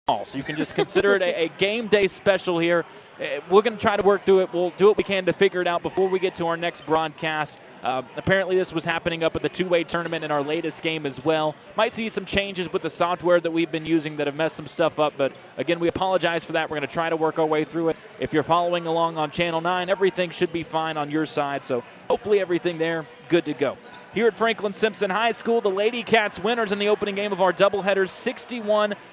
So you can just consider it a game day special here. We're going to try to work through it. We'll do what we can to figure it out before we get to our next broadcast. Apparently this was happening up at the two-way tournament in our latest game as well. Might see some changes with the software that we've been using that have messed some stuff up, but again, we apologize for that. We're going to try to work our way through it. If you're following along on Channel 9, everything should be fine on your side, so hopefully everything there, good to go. Here at Franklin Simpson High School, the Lady Cats winners in the opening game of our doubleheaders,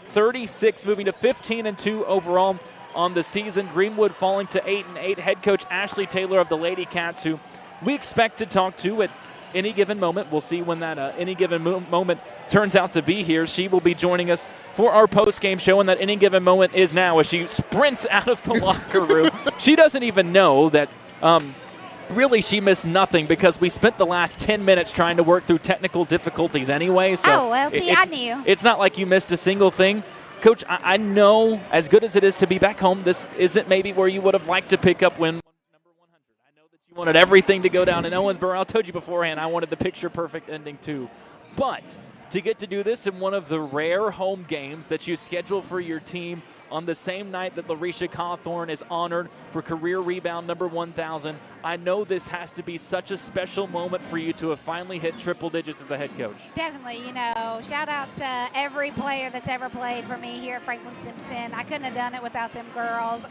61-36, moving to 15-2 overall on the season. Greenwood falling to 8-8. Head coach Ashley Taylor of the Lady Cats, who we expect to talk to at any given moment. We'll see when that any given moment turns out to be here. She will be joining us for our post-game show, and that any given moment is now as she sprints out of the locker room. She doesn't even know that really, she missed nothing because we spent the last 10 minutes trying to work through technical difficulties anyway. So I knew. It's not like you missed a single thing. Coach, I know as good as it is to be back home, this isn't maybe where you would have liked to pick up win number 100. I know that you wanted everything to go down in Owensboro. I told you beforehand I wanted the picture-perfect ending too. But to get to do this in one of the rare home games that you schedule for your team on the same night that Larisha Cawthorn is honored for career rebound number 1,000. I know this has to be such a special moment for you to have finally hit triple digits as a head coach. Definitely, shout out to every player that's ever played for me here at Franklin Simpson. I couldn't have done it without them girls.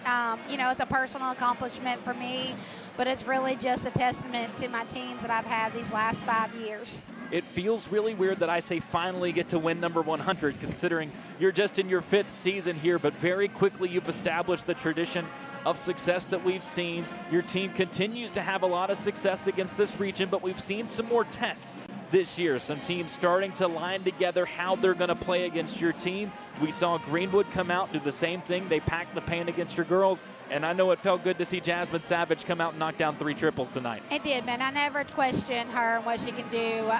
It's a personal accomplishment for me, but it's really just a testament to my teams that I've had these last 5 years. It feels really weird that I say finally get to win number 100, considering you're just in your 5th season here, but very quickly you've established the tradition of success that we've seen. Your team continues to have a lot of success against this region, but we've seen some more tests this year. Some teams starting to line together how they're going to play against your team. We saw Greenwood come out, do the same thing. They packed the paint against your girls, and I know it felt good to see Jasmine Savage come out and knock down 3 triples tonight. It did, man. I never questioned her and what she can do.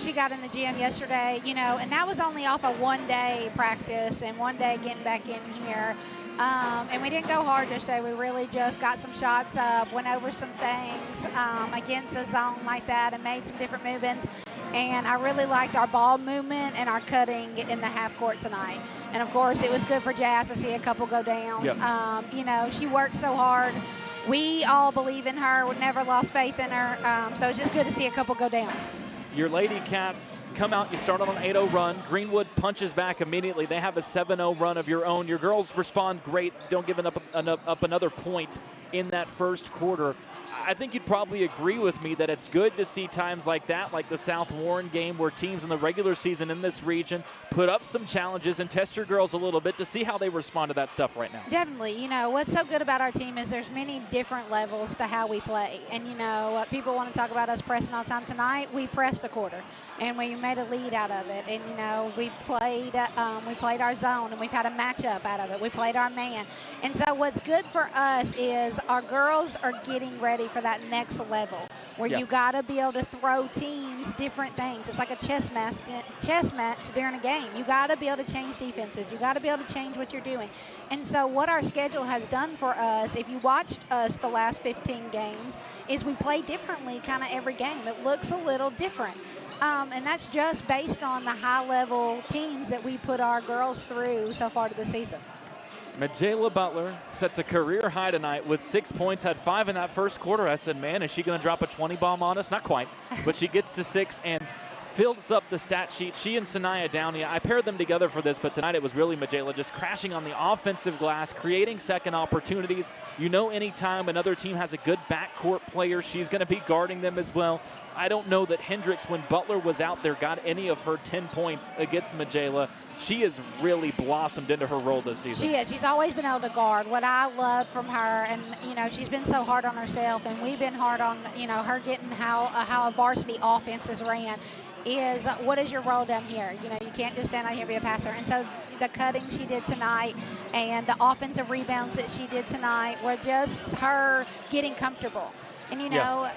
She got in the gym yesterday, and that was only off of 1 day practice and 1 day getting back in here. And we didn't go hard yesterday. We really just got some shots up, went over some things against the zone like that and made some different movements. And I really liked our ball movement and our cutting in the half court tonight. And, of course, it was good for Jazz to see a couple go down. Yep. She worked so hard. We all believe in her. We never lost faith in her. So it's just good to see a couple go down. Your Lady Cats come out. You start on an 8-0 run. Greenwood punches back immediately. They have a 7-0 run of your own. Your girls respond great. Don't give up another point in that first quarter. I think you'd probably agree with me that it's good to see times like that, like the South Warren game, where teams in the regular season in this region put up some challenges and test your girls a little bit to see how they respond to that stuff right now. Definitely. What's so good about our team is there's many different levels to how we play. And, people want to talk about us pressing all the time. Tonight, we pressed a quarter, and we made a lead out of it. And, we played our zone, and we've had a matchup out of it. We played our man. And so what's good for us is our girls are getting ready for that next level where you got to be able to throw teams different things. It's like a chess match during a game. You got to be able to change defenses. You got to be able to change what you're doing. And so what our schedule has done for us, if you watched us the last 15 games, is we play differently kind of every game. It looks a little different. And that's just based on the high-level teams that we put our girls through so far to the season. Majayla Butler sets a career high tonight with 6 points, had 5 in that first quarter. I said, man, is she going to drop a 20 bomb on us? Not quite, but she gets to 6 and fills up the stat sheet. She and Sanaya Downey, I paired them together for this, but tonight it was really Majayla just crashing on the offensive glass, creating second opportunities. Anytime another team has a good backcourt player, she's going to be guarding them as well. I don't know that Hendricks, when Butler was out there, got any of her 10 points against Majayla. She has really blossomed into her role this season. She is. She's always been able to guard. What I love from her, and, she's been so hard on herself, and we've been hard on, her getting how a varsity offense is ran, is what is your role down here? You can't just stand out here and be a passer. And so the cutting she did tonight and the offensive rebounds that she did tonight were just her getting comfortable. And,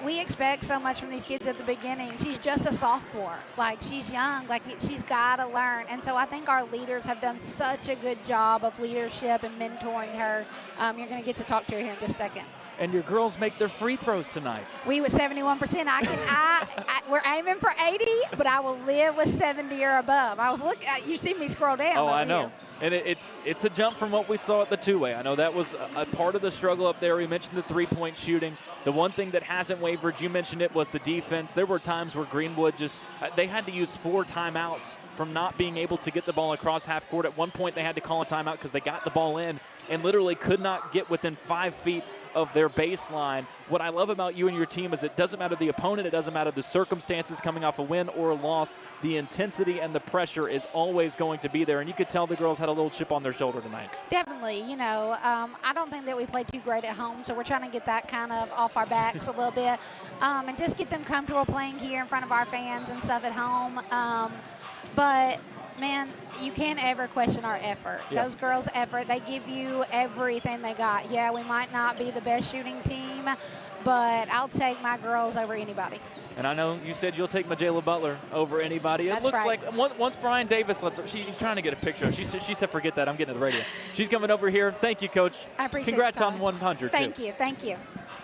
we expect so much from these kids at the beginning. She's just a sophomore. She's young. She's got to learn. And so I think our leaders have done such a good job of leadership and mentoring her. You're going to get to talk to her here in just a second. And your girls make their free throws tonight. We with 71%. We're aiming for 80, but I will live with 70 or above. I was looking. You see me scroll down. Oh, I know. And it's a jump from what we saw at the two-way. I know that was a part of the struggle up there. We mentioned the three-point shooting. The one thing that hasn't wavered, you mentioned it, was the defense. There were times where Greenwood they had to use 4 timeouts from not being able to get the ball across half court. At one point, they had to call a timeout because they got the ball in and literally could not get within 5 feet of their baseline. What I love about you and your team is it doesn't matter the opponent, it doesn't matter the circumstances coming off a win or a loss. The intensity and the pressure is always going to be there, and you could tell the girls had a little chip on their shoulder tonight. Definitely. I don't think that we played too great at home, so we're trying to get that kind of off our backs a little bit, and just get them comfortable playing here in front of our fans and stuff at home. But man, you can't ever question our effort. Yeah. Those girls' effort, they give you everything they got. Yeah, we might not be the best shooting team, but I'll take my girls over anybody. And I know you said you'll take Majayla Butler over anybody. It That's looks right. like once Brian Davis lets her, she's trying to get a picture. She said, forget that. I'm getting to the radio. She's coming over here. Thank you, Coach. I appreciate Congrats the on time. 100. Thank too. you. Thank you.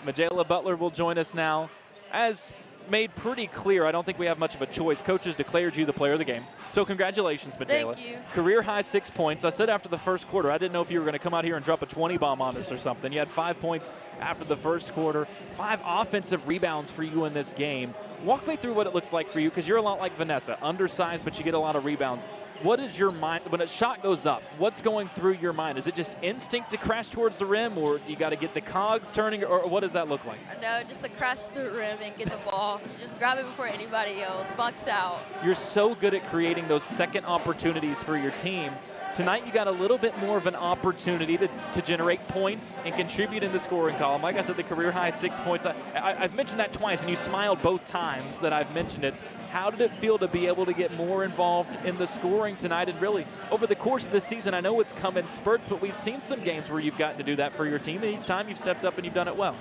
Majayla Butler will join us now. As made pretty clear, I don't think we have much of a choice. Coaches declared you the player of the game. So congratulations, Majayla. Thank you. Career high 6 points. I said after the first quarter, I didn't know if you were going to come out here and drop a 20 bomb on us or something. You had 5 points after the first quarter, 5 offensive rebounds for you in this game. Walk me through what it looks like for you, because you're a lot like Vanessa, undersized, but you get a lot of rebounds. What is your mind when a shot goes up? What's going through your mind? Is it just instinct to crash towards the rim, or you got to get the cogs turning, or what does that look like? No, just to crash to the rim and get the ball. Just grab it before anybody else. Box out. You're so good at creating those second opportunities for your team. Tonight you got a little bit more of an opportunity to generate points and contribute in the scoring column. Like I said, the career high 6 points. I've mentioned that twice, and you smiled both times that I've mentioned it. How did it feel to be able to get more involved in the scoring tonight? And really, over the course of the season, I know it's come in spurts, but we've seen some games where you've gotten to do that for your team, and each time you've stepped up and you've done it well.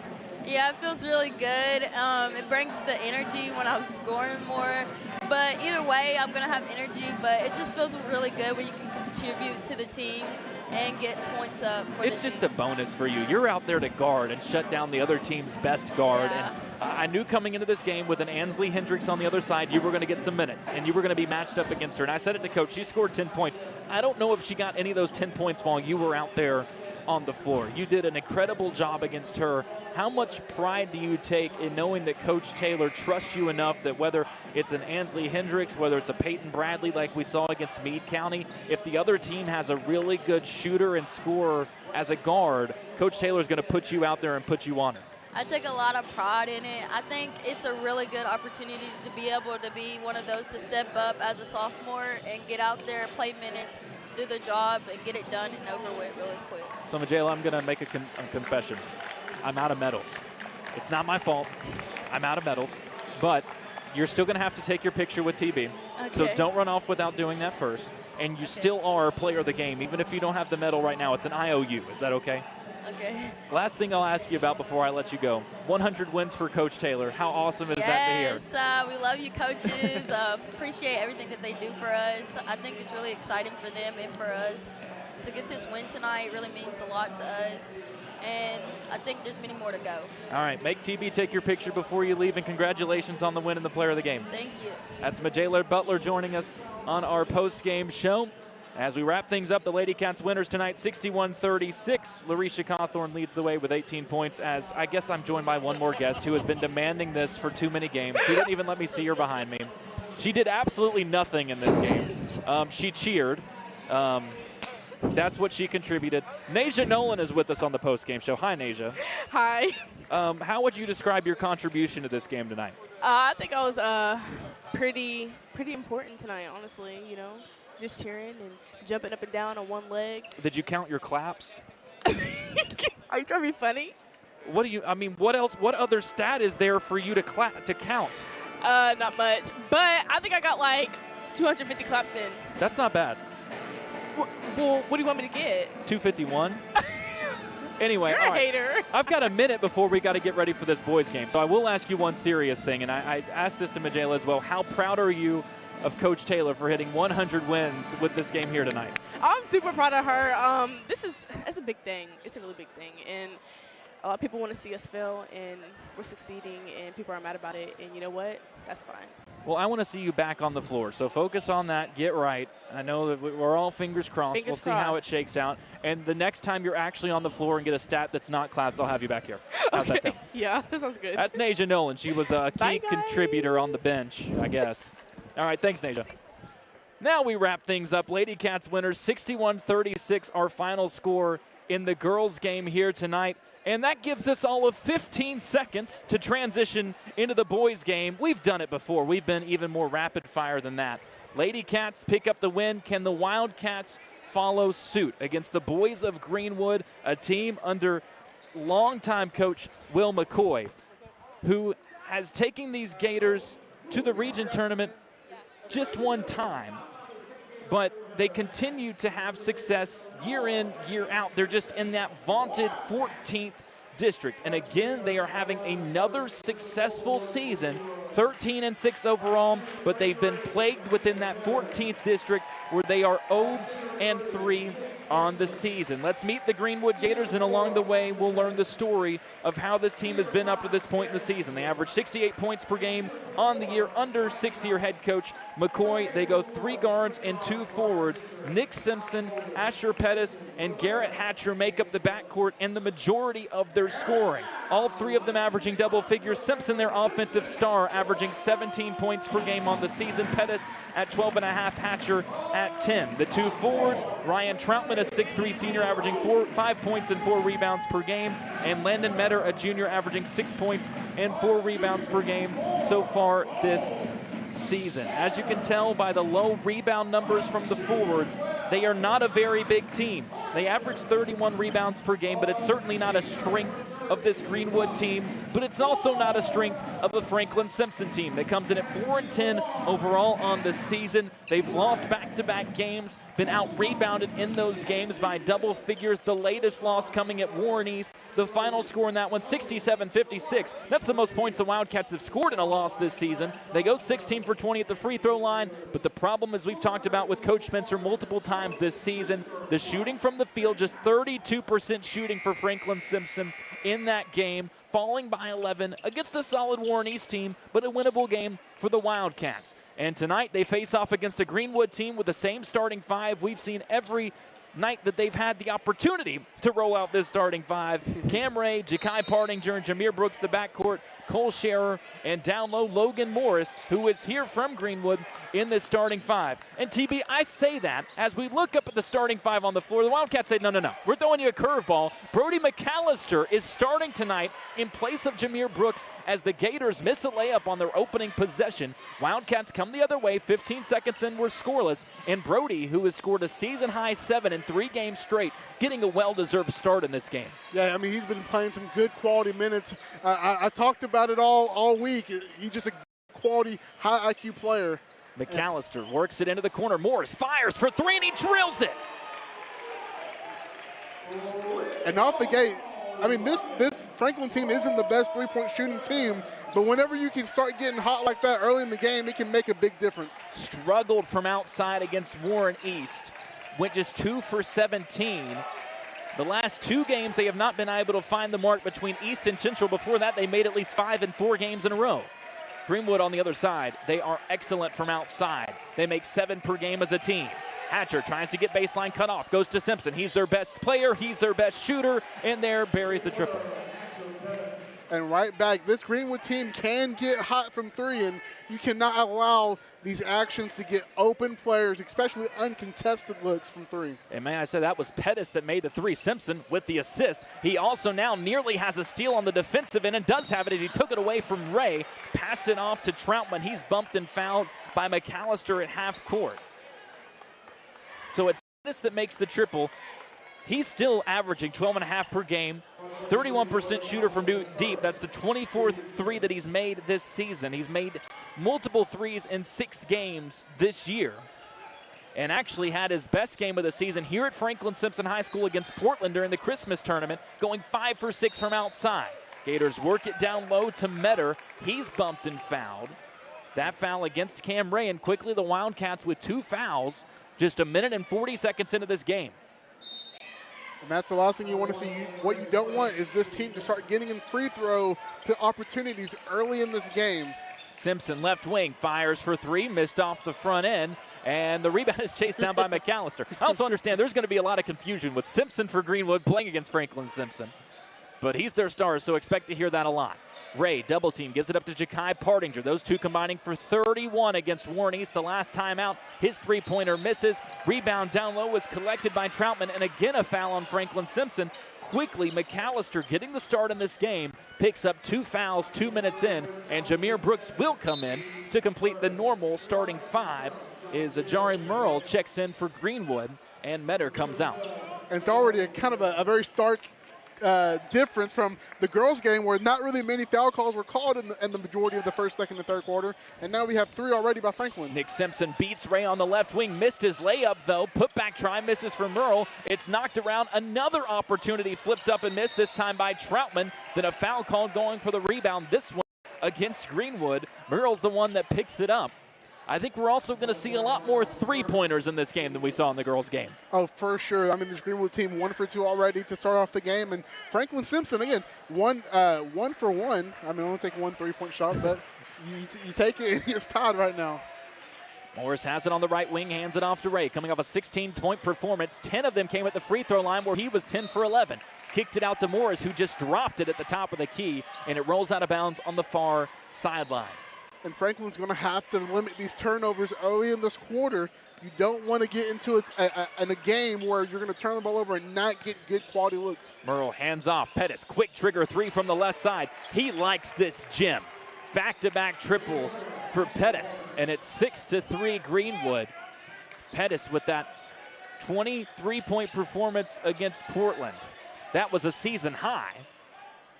Yeah, it feels really good. It brings the energy when I'm scoring more. But either way, I'm going to have energy, but it just feels really good when you can contribute to the team and get points up for It's just a bonus for you. You're out there to guard and shut down the other team's best guard. Yeah. And I knew coming into this game with an Ansley Hendricks on the other side, you were going to get some minutes, and you were going to be matched up against her. And I said it to Coach, she scored 10 points. I don't know if she got any of those 10 points while you were out there on the floor. You did an incredible job against her. How much pride do you take in knowing that Coach Taylor trusts you enough that whether it's an Ansley Hendricks, whether it's a Peyton Bradley like we saw against Meade County, if the other team has a really good shooter and scorer as a guard, Coach Taylor's going to put you out there and put you on her? I take a lot of pride in it. I think it's a really good opportunity to be able to be one of those to step up as a sophomore and get out there, play minutes, do the job, and get it done and over with really quick. So, Majayla, I'm going to make a confession. I'm out of medals. It's not my fault. I'm out of medals. But you're still going to have to take your picture with TB. Okay. So don't run off without doing that first. And you still are a player of the game. Even if you don't have the medal right now, it's an IOU. Is that okay? Okay. Last thing I'll ask you about before I let you go. 100 wins for Coach Taylor. How awesome is that to hear? Yes, we love you, coaches. Appreciate everything that they do for us. I think it's really exciting for them and for us. To get this win tonight really means a lot to us. And I think there's many more to go. All right, make TB take your picture before you leave, and congratulations on the win and the player of the game. Thank you. That's Majayla Butler joining us on our post-game show. As we wrap things up, the Lady Cats winners tonight, 61-36. Larisha Cawthorn leads the way with 18 points, as I guess I'm joined by one more guest who has been demanding this for too many games. She didn't even let me see her behind me. She did absolutely nothing in this game. She cheered. That's what she contributed. Nasia Nolan is with us on the post-game show. Hi, Nasia. Hi. How would you describe your contribution to this game tonight? I think I was pretty important tonight, honestly, you know. Just cheering and jumping up and down on one leg. Did you count your claps? Are you trying to be funny? What else? What other stat is there for you to count? Not much. But I think I got like 250 claps in. That's not bad. Well, what do you want me to get? 251. Anyway, You're all a right. hater. I've got a minute before we got to get ready for this boys game. So I will ask you one serious thing, and I asked this to Majayla as well. How proud are you of Coach Taylor for hitting 100 wins with this game here tonight? I'm super proud of her. It's a big thing. It's a really big thing. And a lot of people want to see us fail, and we're succeeding, and people are mad about it. And you know what? That's fine. Well, I want to see you back on the floor, so focus on that. Get right. I know that we're all fingers crossed. We'll see how it shakes out. And the next time you're actually on the floor and get a stat that's not claps, I'll have you back here. How's that sound? Yeah, that sounds good. That's Nasia Nolan. She was a key contributor on the bench, I guess. All right, thanks, Nasia. Now we wrap things up. Lady Cats winners 61-36, our final score in the girls' game here tonight. And that gives us all of 15 seconds to transition into the boys' game. We've done it before. We've been even more rapid fire than that. Lady Cats pick up the win. Can the Wildcats follow suit against the boys of Greenwood, a team under longtime coach Will McCoy, who has taken these Gators to the region tournament just one time, but they continue to have success year in, year out. They're just in that vaunted 14th district. And again, they are having another successful season, 13-6 overall, but they've been plagued within that 14th district where they are 0-3 on the season. Let's meet the Greenwood Gators, and along the way, we'll learn the story of how this team has been up to this point in the season. They average 68 points per game on the year under 6-year head coach McCoy. They go 3 guards and 2 forwards. Nick Simpson, Asher Pettis, and Garrett Hatcher make up the backcourt and the majority of their scoring. All 3 of them averaging double figures. Simpson, their offensive star, averaging 17 points per game on the season. Pettis at 12.5, Hatcher at 10. The 2 forwards, Ryan Troutman, a 6'3 senior, averaging 5 points and 4 rebounds per game, and Landon Metter, a junior, averaging 6 points and 4 rebounds per game so far this season. As you can tell by the low rebound numbers from the forwards, they are not a very big team. They average 31 rebounds per game, but it's certainly not a strength of this Greenwood team, but it's also not a strength of the Franklin Simpson team that comes in at 4-10 overall on the season. They've lost back-to-back games, been out-rebounded in those games by double figures. The latest loss coming at Warren East. The final score in that one, 67-56. That's the most points the Wildcats have scored in a loss this season. They go 16 for 20 at the free throw line, but the problem, as we've talked about with Coach Spencer multiple times this season, the shooting from the field, just 32% shooting for Franklin Simpson in that game, falling by 11 against a solid Warren East team, but a winnable game for the Wildcats. And tonight they face off against a Greenwood team with the same starting 5 we've seen every night that they've had the opportunity to roll out this starting 5. Cam Ray, Ja'Kai Pardinger, and Jameer Brooks, the backcourt, Cole Scherer, and down low Logan Morris, who is here from Greenwood in this starting 5. And TB, I say that as we look up at the starting 5 on the floor, the Wildcats say, no, we're throwing you a curveball. Brody McAllister is starting tonight in place of Jameer Brooks as the Gators miss a layup on their opening possession. Wildcats come the other way, 15 seconds in, we're scoreless, and Brody, who has scored a season-high 7 in 3 games straight, getting a well-deserved start in this game. Yeah, I mean, he's been playing some good quality minutes. I talked about it all week. He's just a quality, high IQ player. McAllister works it into the corner. Morris fires for 3, and he drills it. And off the gate, I mean, this Franklin team isn't the best three-point shooting team, but whenever you can start getting hot like that early in the game, it can make a big difference. Struggled from outside against Warren East. Went just 2 for 17. The last 2 games, they have not been able to find the mark between East and Central. Before that, they made at least 5 in 4 games in a row. Greenwood on the other side, they are excellent from outside. They make 7 per game as a team. Hatcher tries to get baseline cut off, goes to Simpson. He's their best player, he's their best shooter, and there buries the triple. And right back, this Greenwood team can get hot from 3, and you cannot allow these actions to get open players, especially uncontested looks from 3. And may I say, that was Pettis that made the 3. Simpson with the assist. He also now nearly has a steal on the defensive end, and does have it as he took it away from Ray. Passed it off to Troutman. He's bumped and fouled by McAllister at half court. So it's Pettis that makes the triple. He's still averaging 12.5 per game, 31% shooter from deep. That's the 24th 3 that he's made this season. He's made multiple 3s in 6 games this year, and actually had his best game of the season here at Franklin Simpson High School against Portland during the Christmas tournament, going 5 for 6 from outside. Gators work it down low to Metter. He's bumped and fouled. That foul against Cam Ray, and quickly the Wildcats with 2 fouls just 1 minute and 40 seconds into this game. And that's the last thing you want to see. What you don't want is this team to start getting in free throw opportunities early in this game. Simpson, left wing, fires for three, missed off the front end, and the rebound is chased down by McAllister. I also understand there's going to be a lot of confusion with Simpson for Greenwood playing against Franklin Simpson, but he's their star, so expect to hear that a lot. Ray, double team, gives it up to Ja'Kai Partinger. Those two combining for 31 against Warren East the last time out. His three-pointer misses. Rebound down low was collected by Troutman, and again a foul on Franklin Simpson. Quickly, McAllister getting the start in this game, picks up 2 fouls 2 minutes in, and Jameer Brooks will come in to complete the normal starting 5. Is Ajari Merle checks in for Greenwood, and Metter comes out. And it's already a very stark difference from the girls' game where not really many foul calls were called in the majority of the first, second, and third quarter. And now we have 3 already by Franklin. Nick Simpson beats Ray on the left wing, missed his layup though. Put back try, misses for Merle. It's knocked around. Another opportunity flipped up and missed, this time by Troutman. Then a foul called going for the rebound. This one against Greenwood. Merle's the one that picks it up. I think we're also going to see a lot more three-pointers in this game than we saw in the girls' game. Oh, for sure. I mean, this Greenwood team 1 for 2 already to start off the game. And Franklin Simpson, again, 1 for 1. I mean, only take 1 3-point shot, but you take it and it's tied right now. Morris has it on the right wing, hands it off to Ray. Coming off a 16-point performance, 10 of them came at the free throw line where he was 10 for 11. Kicked it out to Morris, who just dropped it at the top of the key, and it rolls out of bounds on the far sideline. And Franklin's going to have to limit these turnovers early in this quarter. You don't want to get into a game where you're going to turn the ball over and not get good quality looks. Merle hands off. Pettis, quick trigger 3 from the left side. He likes this gym. Back-to-back triples for Pettis, and it's 6-3 Greenwood. Pettis with that 23-point performance against Portland. That was a season high.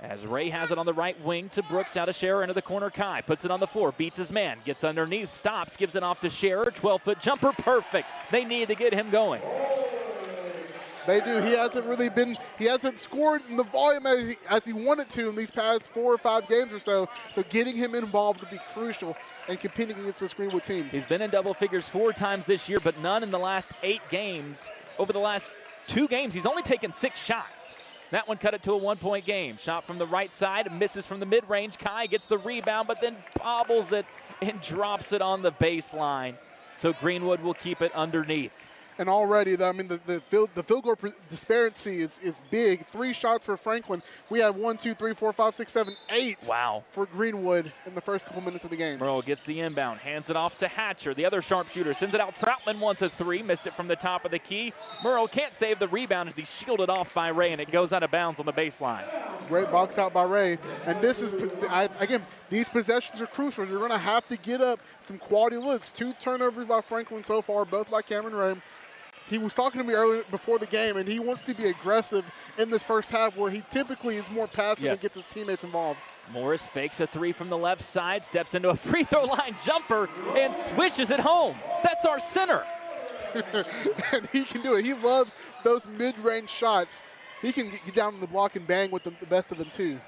As Ray has it on the right wing to Brooks, down to Scherer into the corner. Kai puts it on the floor, beats his man, gets underneath, stops, gives it off to Scherer. 12-foot jumper, perfect. They need to get him going. They do. He hasn't scored in the volume as he wanted to in these past 4 or 5 games or so. So getting him involved would be crucial and competing against this Greenwood team. He's been in double figures 4 times this year, but none in the last 8 games. Over the last 2 games, he's only taken 6 shots. That one cut it to a 1-point game. Shot from the right side, misses from the mid-range. Kai gets the rebound, but then bobbles it and drops it on the baseline. So Greenwood will keep it underneath. And already, the field goal disparity is big. 3 shots for Franklin. We have 1, 2, 3, 4, 5, 6, 7, 8 for Greenwood in the first couple minutes of the game. Merle gets the inbound, hands it off to Hatcher. The other sharpshooter sends it out. Troutman wants a 3, missed it from the top of the key. Merle can't save the rebound as he's shielded off by Ray, and it goes out of bounds on the baseline. Great box out by Ray. And this is, again, these possessions are crucial. You're going to have to get up some quality looks. 2 turnovers by Franklin so far, both by Cameron Ray. He was talking to me earlier before the game, and he wants to be aggressive in this first half where he typically is more passive and gets his teammates involved. Morris fakes a 3 from the left side, steps into a free throw line jumper, and swishes it home. That's our center. And he can do it. He loves those mid-range shots. He can get down on the block and bang with the best of them, too.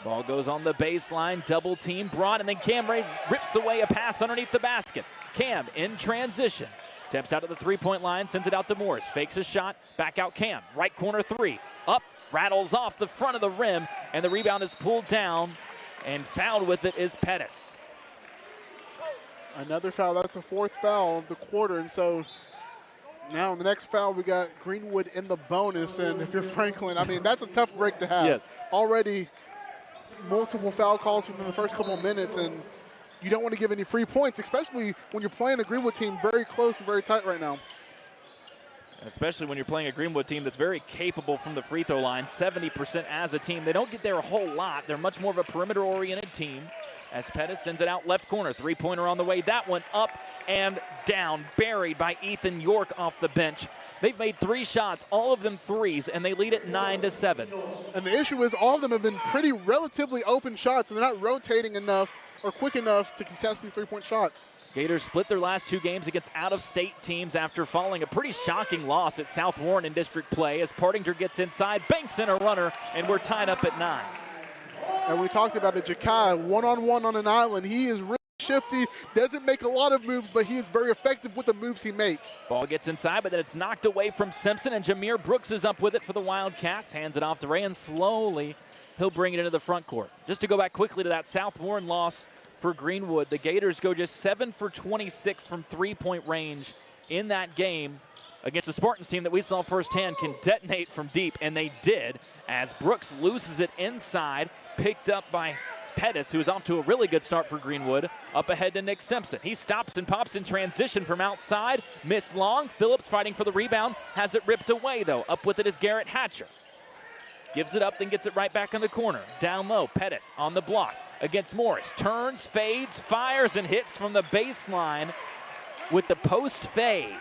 Ball goes on the baseline, double team brought, and then Cam Ray rips away a pass underneath the basket. Cam in transition. Steps out of the 3-point line, sends it out to Morris. Fakes a shot, back out Cam. Right corner 3. Up, rattles off the front of the rim, and the rebound is pulled down, and fouled with it is Pettis. Another foul. That's the 4th foul of the quarter, and so now in the next foul we got Greenwood in the bonus, and if you're Franklin, that's a tough break to have. Yes. Already multiple foul calls within the first couple of minutes, and you don't want to give any free points, especially when you're playing a Greenwood team very close and very tight right now. Especially when you're playing a Greenwood team that's very capable from the free throw line, 70% as a team. They don't get there a whole lot. They're much more of a perimeter-oriented team. As Pettis sends it out left corner, 3-pointer on the way. That one up and down, buried by Ethan York off the bench. They've made 3 shots, all of them threes, and they lead it 9-7. And the issue is all of them have been pretty relatively open shots, and they're not rotating enough or quick enough to contest these 3-point shots. Gators split their last 2 games against out-of-state teams after falling a pretty shocking loss at South Warren in district play as Partinger gets inside, banks in a runner, and we're tied up at 9. And we talked about it, Ja'Kai, one-on-one on an island. He is really shifty, doesn't make a lot of moves, but he is very effective with the moves he makes. Ball gets inside, but then it's knocked away from Simpson, and Jameer Brooks is up with it for the Wildcats. Hands it off to Ray, and slowly he'll bring it into the front court. Just to go back quickly to that South Warren loss for Greenwood. The Gators go just 7 for 26 from three-point range in that game against a Spartans team that we saw firsthand can detonate from deep, and they did, as Brooks loses it inside, picked up by Pettis, who is off to a really good start for Greenwood. Up ahead to Nick Simpson. He stops and pops in transition from outside. Missed long. Phillips fighting for the rebound. Has it ripped away, though. Up with it is Garrett Hatcher. Gives it up, then gets it right back in the corner. Down low, Pettis on the block against Morris. Turns, fades, fires, and hits from the baseline with the post fade.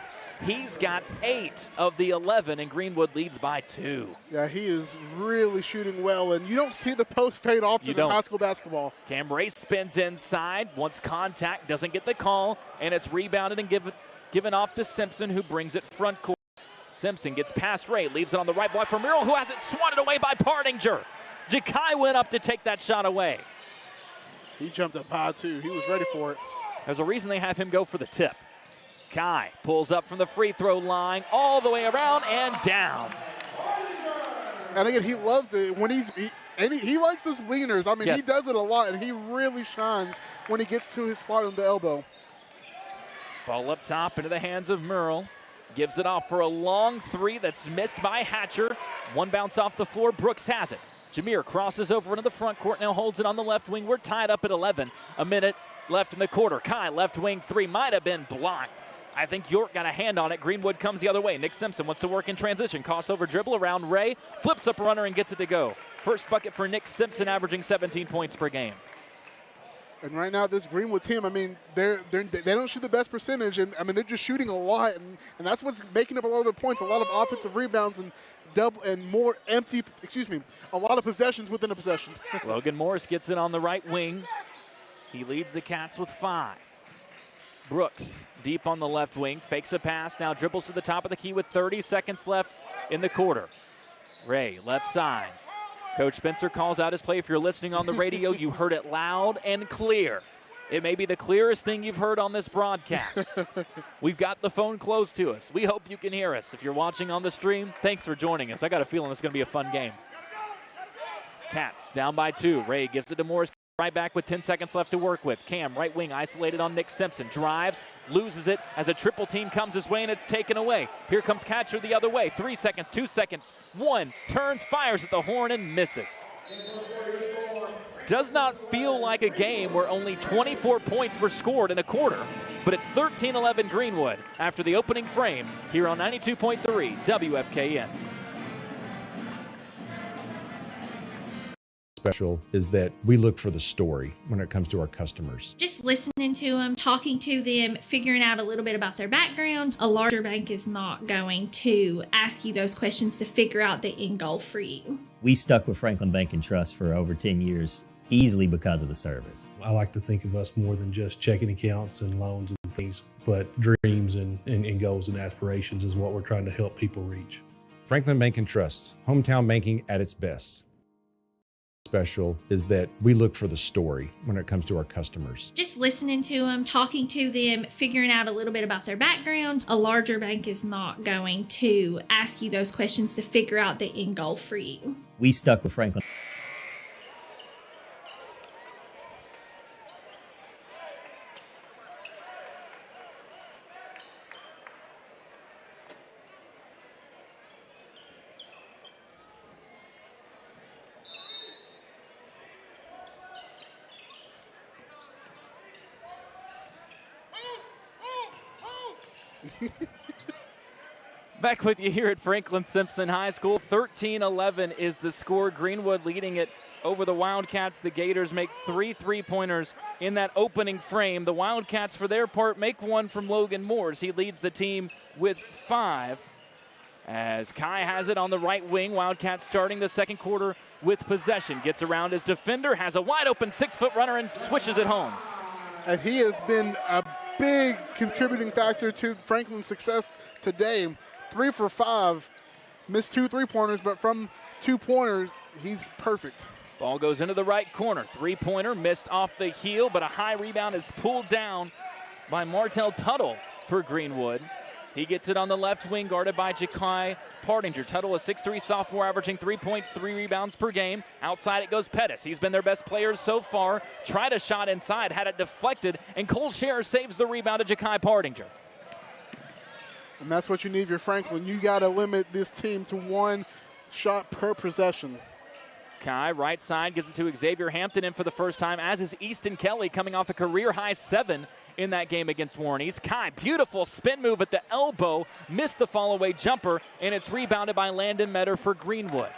He's got 8 of the 11, and Greenwood leads by 2. Yeah, he is really shooting well, and you don't see the post fade often in high school basketball. Cam Ray spins inside, wants contact, doesn't get the call, and it's rebounded and given off to Simpson, who brings it front court. Simpson gets past Ray, leaves it on the right block for Murrell, who has it swatted away by Partinger. Ja'Kai went up to take that shot away. He jumped up high, too. He was ready for it. There's a reason they have him go for the tip. Kai pulls up from the free throw line all the way around and down. And again, he loves it when he likes those leaners. I mean, yes. He does it a lot, and he really shines when he gets to his spot on the elbow. Ball up top into the hands of Murrell. Gives it off for a long three that's missed by Hatcher. One bounce off the floor. Brooks has it. Jameer crosses over into the front court, now holds it on the left wing. We're tied up at 11. A minute left in the quarter. Kai, left wing three, might have been blocked. I think York got a hand on it. Greenwood comes the other way. Nick Simpson wants to work in transition. Crossover dribble around Ray. Flips up a runner and gets it to go. First bucket for Nick Simpson, averaging 17 points per game. And right now, this Greenwood team, I mean, they don't shoot the best percentage, and I mean they're just shooting a lot, and that's what's making up a lot of their points. A lot of offensive rebounds and a lot of possessions within a possession. Logan Morris gets it on the right wing. He leads the Cats with 5. Brooks deep on the left wing, fakes a pass, now dribbles to the top of the key with 30 seconds left in the quarter. Ray, left side. Coach Spencer calls out his play. If you're listening on the radio, you heard it loud and clear. It may be the clearest thing you've heard on this broadcast. We've got the phone close to us. We hope you can hear us. If you're watching on the stream, thanks for joining us. I got a feeling it's going to be a fun game. Cats down by 2. Ray gives it to Morris. Right back with 10 seconds left to work with. Cam, right wing, isolated on Nick Simpson. Drives, loses it as a triple team comes his way, and it's taken away. Here comes Catcher the other way. 3 seconds, 2 seconds, 1. Turns, fires at the horn, and misses. Does not feel like a game where only 24 points were scored in a quarter, but it's 13-11 Greenwood after the opening frame here on 92.3 WFKN. Special is that we look for the story when it comes to our customers. Just listening to them, talking to them, figuring out a little bit about their background. A larger bank is not going to ask you those questions to figure out the end goal for you. We stuck with Franklin Bank and Trust for over 10 years, easily because of the service. I like to think of us more than just checking accounts and loans and things, but dreams and goals and aspirations is what we're trying to help people reach. Franklin Bank and Trust, hometown banking at its best. Special is that we look for the story when it comes to our customers. Just listening to them, talking to them, figuring out a little bit about their background. A larger bank is not going to ask you those questions to figure out the end goal for you. We stuck with Franklin. Back with you here at Franklin Simpson High School. 13-11 is the score. Greenwood leading it over the Wildcats. The Gators make 3 3-pointers in that opening frame. The Wildcats, for their part, make one from Logan Moores. He leads the team with 5. As Kai has it on the right wing. Wildcats starting the second quarter with possession. Gets around his defender, has a wide-open 6-foot runner, and swishes it home. And he has been a big contributing factor to Franklin's success today. 3 for 5, missed 2 3-pointers, but from 2-pointers, he's perfect. Ball goes into the right corner. 3-pointer missed off the heel, but a high rebound is pulled down by Martell Tuttle for Greenwood. He gets it on the left wing, guarded by Ja'Kai Partinger. Tuttle, a 6'3 sophomore, averaging 3 points, 3 rebounds per game. Outside it goes Pettis. He's been their best player so far. Tried a shot inside, had it deflected, and Cole Scherer saves the rebound to Ja'Kai Partinger. And that's what you need if you're Franklin. You got to limit this team to 1 shot per possession. Kai, right side, gives it to Xavier Hampton in for the first time, as is Easton Kelly, coming off a career-high 7 in that game against Warren East. Kai, beautiful spin move at the elbow, missed the fall-away jumper, and it's rebounded by Landon Metter for Greenwood.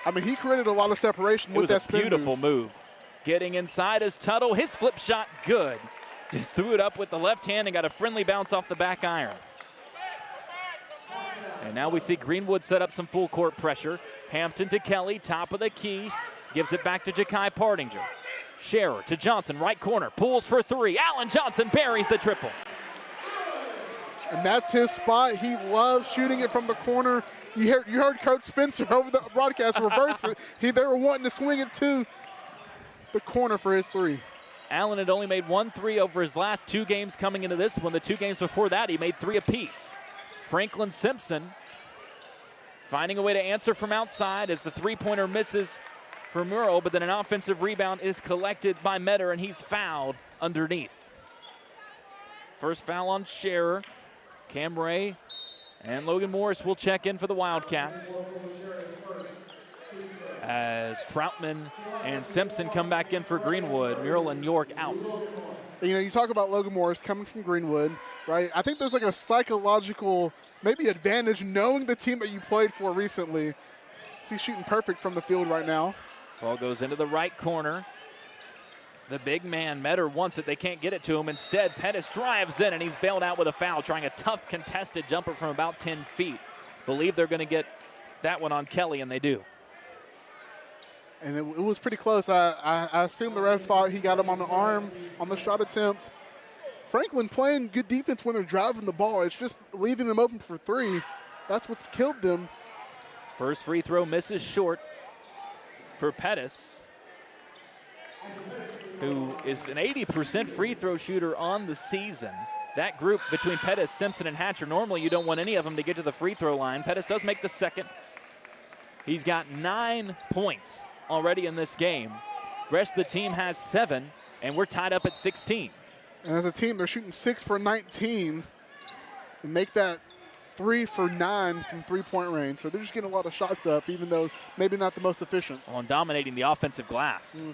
I mean, he created a lot of separation with that spin move. It was a beautiful move. Getting inside is Tuttle. His flip shot, good. Just threw it up with the left hand and got a friendly bounce off the back iron. And now we see Greenwood set up some full court pressure. Hampton to Kelly, top of the key. Gives it back to Ja'Kai Partinger. Scherer to Johnson, right corner, pulls for 3. Allen Johnson buries the triple. And that's his spot. He loves shooting it from the corner. You heard Coach Spencer over the broadcast reverse it. They were wanting to swing it to the corner for his 3. Allen had only made 1 3 over his last 2 games coming into this one. The 2 games before that, he made 3 apiece. Franklin Simpson finding a way to answer from outside as the 3-pointer misses for Murrow, but then an offensive rebound is collected by Metter, and he's fouled underneath. First foul on Scherer. Cam Ray and Logan Morris will check in for the Wildcats, as Troutman and Simpson come back in for Greenwood. Murrell and York out. You know, you talk about Logan Morris coming from Greenwood, right? I think there's like a psychological maybe advantage knowing the team that you played for recently. He's shooting perfect from the field right now. Ball goes into the right corner. The big man, Metter, wants it. They can't get it to him. Instead, Pettis drives in, and he's bailed out with a foul, trying a tough contested jumper from about 10 feet. Believe they're going to get that one on Kelly, and they do. And it was pretty close. I assume the ref thought he got him on the arm on the shot attempt. Franklin playing good defense when they're driving the ball. It's just leaving them open for 3. That's what's killed them. First free throw misses short for Pettis, who is an 80% free throw shooter on the season. That group between Pettis, Simpson, and Hatcher, normally you don't want any of them to get to the free throw line. Pettis does make the second. He's got 9 points already in this game. Rest of the team has 7, and we're tied up at 16. And as a team, they're shooting 6 for 19 and make that 3 for 9 from three-point range. So they're just getting a lot of shots up, even though maybe not the most efficient. On dominating the offensive glass.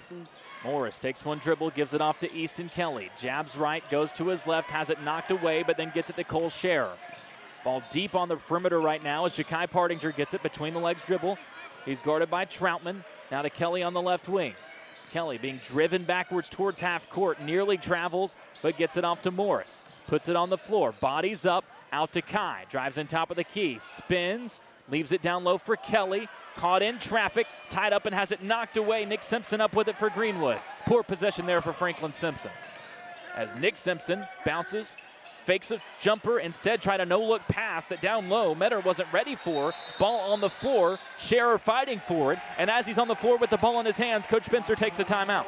Morris takes one dribble, gives it off to Easton Kelly. Jabs right, goes to his left, has it knocked away, but then gets it to Cole Scherer. Ball deep on the perimeter right now as Ja'Kai Partinger gets it between the legs dribble. He's guarded by Troutman. Now to Kelly on the left wing. Kelly being driven backwards towards half court, nearly travels, but gets it off to Morris. Puts it on the floor, bodies up, out to Kai. Drives in top of the key, spins, leaves it down low for Kelly. Caught in traffic, tied up and has it knocked away. Nick Simpson up with it for Greenwood. Poor possession there for Franklin Simpson. As Nick Simpson bounces, fakes a jumper, instead tried a no-look pass that down low Metter wasn't ready for. Ball on the floor, Scherer fighting for it, and as he's on the floor with the ball in his hands, Coach Spencer takes a timeout.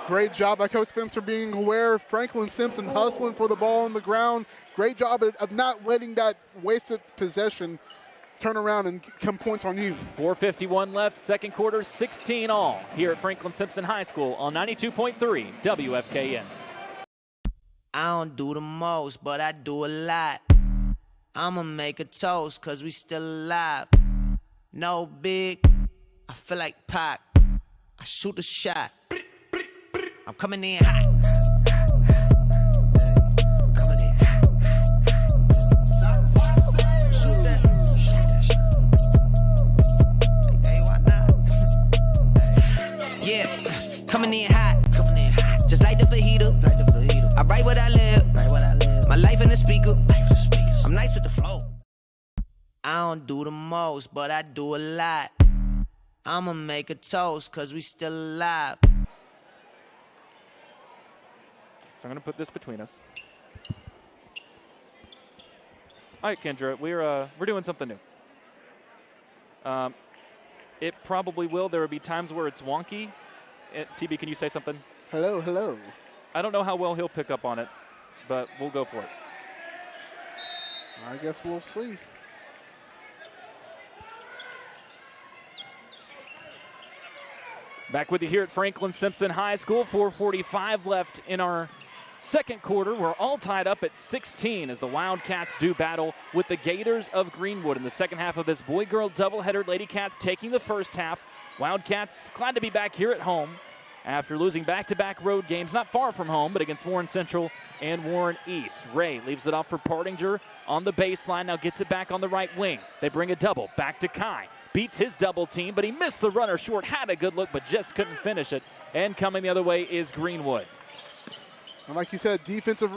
Great job by Coach Spencer being aware. Franklin Simpson hustling for the ball on the ground. Great job of not letting that wasted possession turn around and come points on you. 4:51 left, second quarter, 16 all here at Franklin Simpson High School on 92.3 WFKN. I don't do the most, but I do a lot. I'ma make a toast, cause we still alive. No big, I feel like Pac. I shoot a shot. I'm coming in hot. Yeah, coming in hot. Just like the fajita. I write what I live. My life in the speaker. I'm nice with the flow. I don't do the most, but I do a lot. I'ma make a toast, cause we still alive. So I'm going to put this between us. All right, Kendra, we're doing something new. It probably will. There will be times where it's wonky. TB, can you say something? Hello, hello. I don't know how well he'll pick up on it, but we'll go for it. I guess we'll see. Back with you here at Franklin Simpson High School. 4:45 left in our second quarter. We're all tied up at 16 as the Wildcats do battle with the Gators of Greenwood in the second half of this boy-girl doubleheader. Lady Cats taking the first half. Wildcats glad to be back here at home after losing back-to-back road games, not far from home, but against Warren Central and Warren East. Ray leaves it off for Partinger on the baseline, now gets it back on the right wing. They bring a double, back to Kai. Beats his double team, but he missed the runner short, had a good look, but just couldn't finish it. And coming the other way is Greenwood. And like you said, defensive,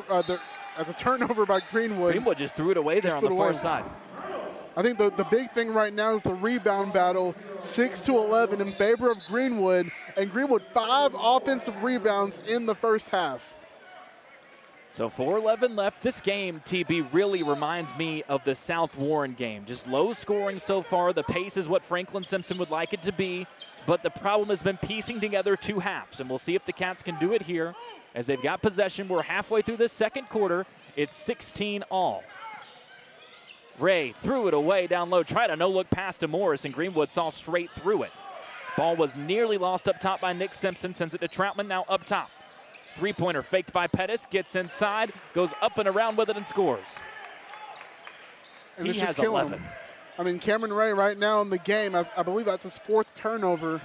as a turnover by Greenwood. Greenwood just threw it away there on the far side. I think the big thing right now is the rebound battle, 6-11 in favor of Greenwood, and Greenwood 5 offensive rebounds in the first half. So 4:11 left. This game, TB, really reminds me of the South Warren game. Just low scoring so far. The pace is what Franklin Simpson would like it to be, but the problem has been piecing together 2 halves, and we'll see if the Cats can do it here as they've got possession. We're halfway through this second quarter. It's 16 all. Ray threw it away down low, tried a no-look pass to Morris, and Greenwood saw straight through it. Ball was nearly lost up top by Nick Simpson, sends it to Troutman, now up top. Three-pointer faked by Pettis, gets inside, goes up and around with it and scores. And he has 11. I mean, Cameron Ray right now in the game, I believe that's his 4th turnover.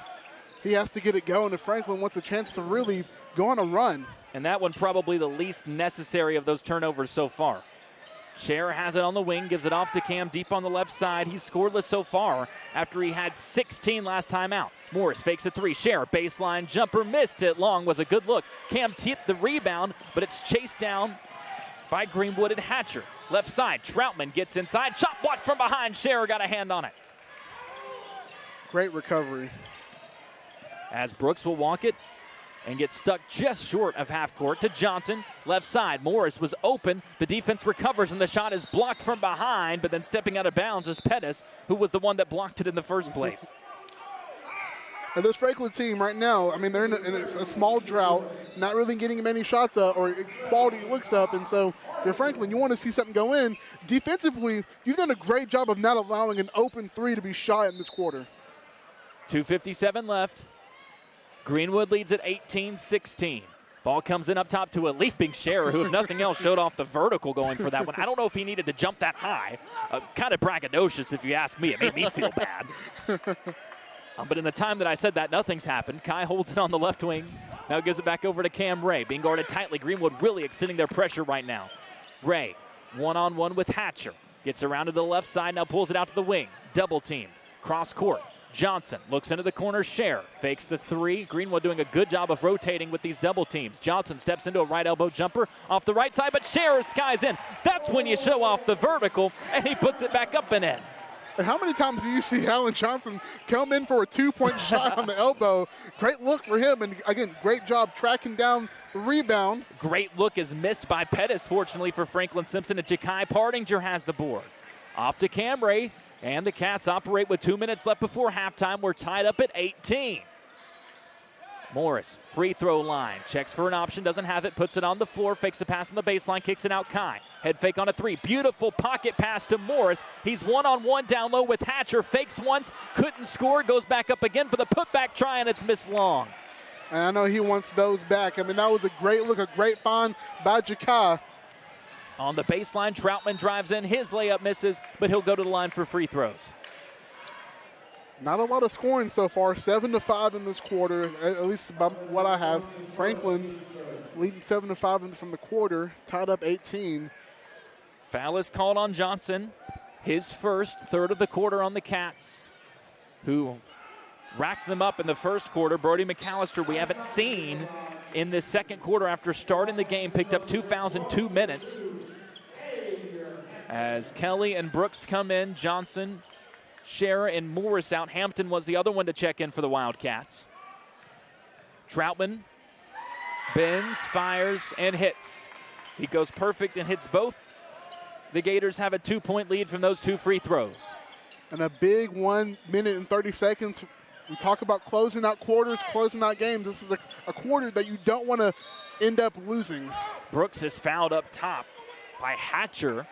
He has to get it going if Franklin wants a chance to really go on a run. And that one probably the least necessary of those turnovers so far. Scher has it on the wing, gives it off to Cam deep on the left side. He's scoreless so far after he had 16 last time out. Morris fakes a 3. Scher, baseline jumper, missed it. Long was a good look. Cam tipped the rebound, but it's chased down by Greenwood and Hatcher. Left side, Troutman gets inside. Shot blocked from behind. Scher got a hand on it. Great recovery. As Brooks will walk it and get stuck just short of half court to Johnson. Left side, Morris was open. The defense recovers, and the shot is blocked from behind, but then stepping out of bounds is Pettis, who was the one that blocked it in the first place. And this Franklin team right now, I mean, they're in a small drought, not really getting many shots up or quality looks up. And so, if you're Franklin, you want to see something go in. Defensively, you've done a great job of not allowing an open 3 to be shot in this quarter. 2:57 left. Greenwood leads at 18-16. Ball comes in up top to a leaping Scher, who, if nothing else, showed off the vertical going for that one. I don't know if he needed to jump that high. Kind of braggadocious, if you ask me. It made me feel bad. But in the time that I said that, nothing's happened. Kai holds it on the left wing. Now gives it back over to Cam Ray. Being guarded tightly. Greenwood really extending their pressure right now. Ray, one-on-one with Hatcher. Gets around to the left side, now pulls it out to the wing. Double team. Cross court. Johnson looks into the corner. Scher fakes the 3. Greenwood doing a good job of rotating with these double teams. Johnson steps into a right elbow jumper off the right side, but Scher skies in. That's when you show off the vertical, and he puts it back up and in. And how many times do you see Alan Johnson come in for a 2-point shot on the elbow? Great look for him, and again, great job tracking down the rebound. Great look is missed by Pettis, fortunately for Franklin Simpson, and Ja'Kai Partinger has the board. Off to Cam Ray. And the Cats operate with 2 minutes left before halftime. We're tied up at 18. Morris, free throw line. Checks for an option, doesn't have it, puts it on the floor, fakes a pass on the baseline, kicks it out Kai. Head fake on a 3. Beautiful pocket pass to Morris. He's one-on-one down low with Hatcher. Fakes once, couldn't score, goes back up again for the putback try, and it's missed long. And I know he wants those back. I mean, that was a great look, a great find by Ja'Kai. On the baseline, Troutman drives in. His layup misses, but he'll go to the line for free throws. Not a lot of scoring so far. 7-5 in this quarter, at least by what I have. Franklin leading 7-5 from the quarter, tied up 18. Foul is called on Johnson. His first, third of the quarter on the Cats, who racked them up in the first quarter. Brody McAllister, we haven't seen in this second quarter after starting the game, picked up 2 fouls in 2 minutes. As Kelly and Brooks come in, Johnson, Scher, and Morris out. Hampton was the other one to check in for the Wildcats. Troutman bends, fires, and hits. He goes perfect and hits both. The Gators have a 2-point lead from those 2 free throws. And a big 1 minute and 30 seconds. We talk about closing out quarters, closing out games. This is a quarter that you don't want to end up losing. Brooks is fouled up top by Hatcher.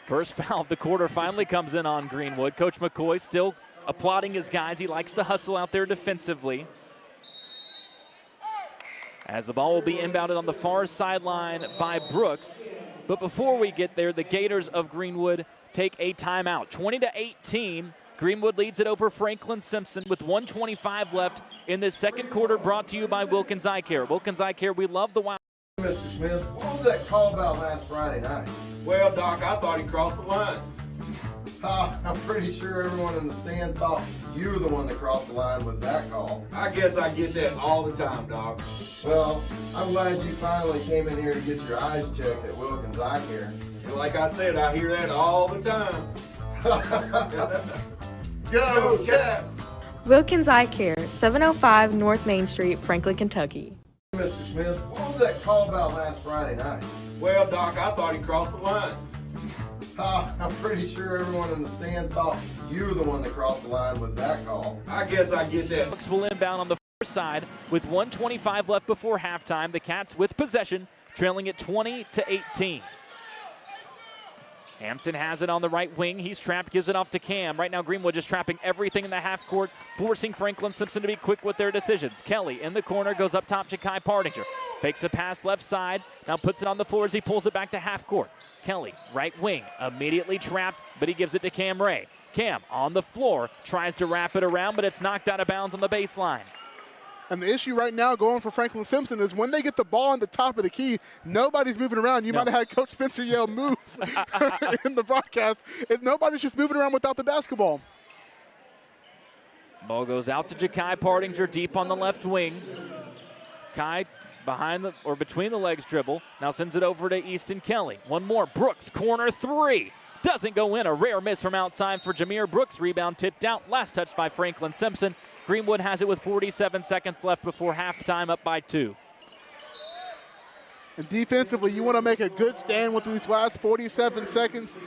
First foul of the quarter finally comes in on Greenwood. Coach McCoy still applauding his guys. He likes to hustle out there defensively. As the ball will be inbounded on the far sideline by Brooks. But before we get there, the Gators of Greenwood take a timeout. 20-18, Greenwood leads it over Franklin Simpson with 1:25 left in this second quarter, brought to you by Wilkins Eye Care. Wilkins Eye Care, we love the Wild. Mr. Smith, what was that call about last Friday night? Well, Doc, I thought he crossed the line. I'm pretty sure everyone in the stands thought you were the one that crossed the line with that call. I guess I get that all the time, Doc. Well, I'm glad you finally came in here to get your eyes checked at Wilkins Eye Care. And like I said, I hear that all the time. Go, Cats! Wilkins Eye Care, 705 North Main Street, Franklin, Kentucky. Mr. Smith, what was that call about last Friday night? Well, Doc, I thought he crossed the line. I'm pretty sure everyone in the stands thought you were the one that crossed the line with that call. I guess I get that. Brooks will inbound on the far side with 1:25 left before halftime. The Cats with possession, trailing at 20-18. Hampton has it on the right wing. He's trapped, gives it off to Cam. Right now, Greenwood just trapping everything in the half court, forcing Franklin Simpson to be quick with their decisions. Kelly in the corner, goes up top, Ja'Kai Partinger. Fakes a pass left side, now puts it on the floor as he pulls it back to half court. Kelly, right wing, immediately trapped, but he gives it to Cam Ray. Cam on the floor, tries to wrap it around, but it's knocked out of bounds on the baseline. And the issue right now going for Franklin Simpson is when they get the ball on the top of the key, nobody's moving around. You might have had Coach Spencer yell move in the broadcast. If nobody's just moving around without the basketball. Ball goes out to Ja'Kai Partinger deep on the left wing. Kai behind the or between the legs dribble. Now sends it over to Easton Kelly. One more. Brooks, corner three. Doesn't go in. A rare miss from outside for Jameer Brooks. Rebound tipped out. Last touch by Franklin Simpson. Greenwood has it with 47 seconds left before halftime, up by 2. And defensively, you want to make a good stand with these last 47 seconds.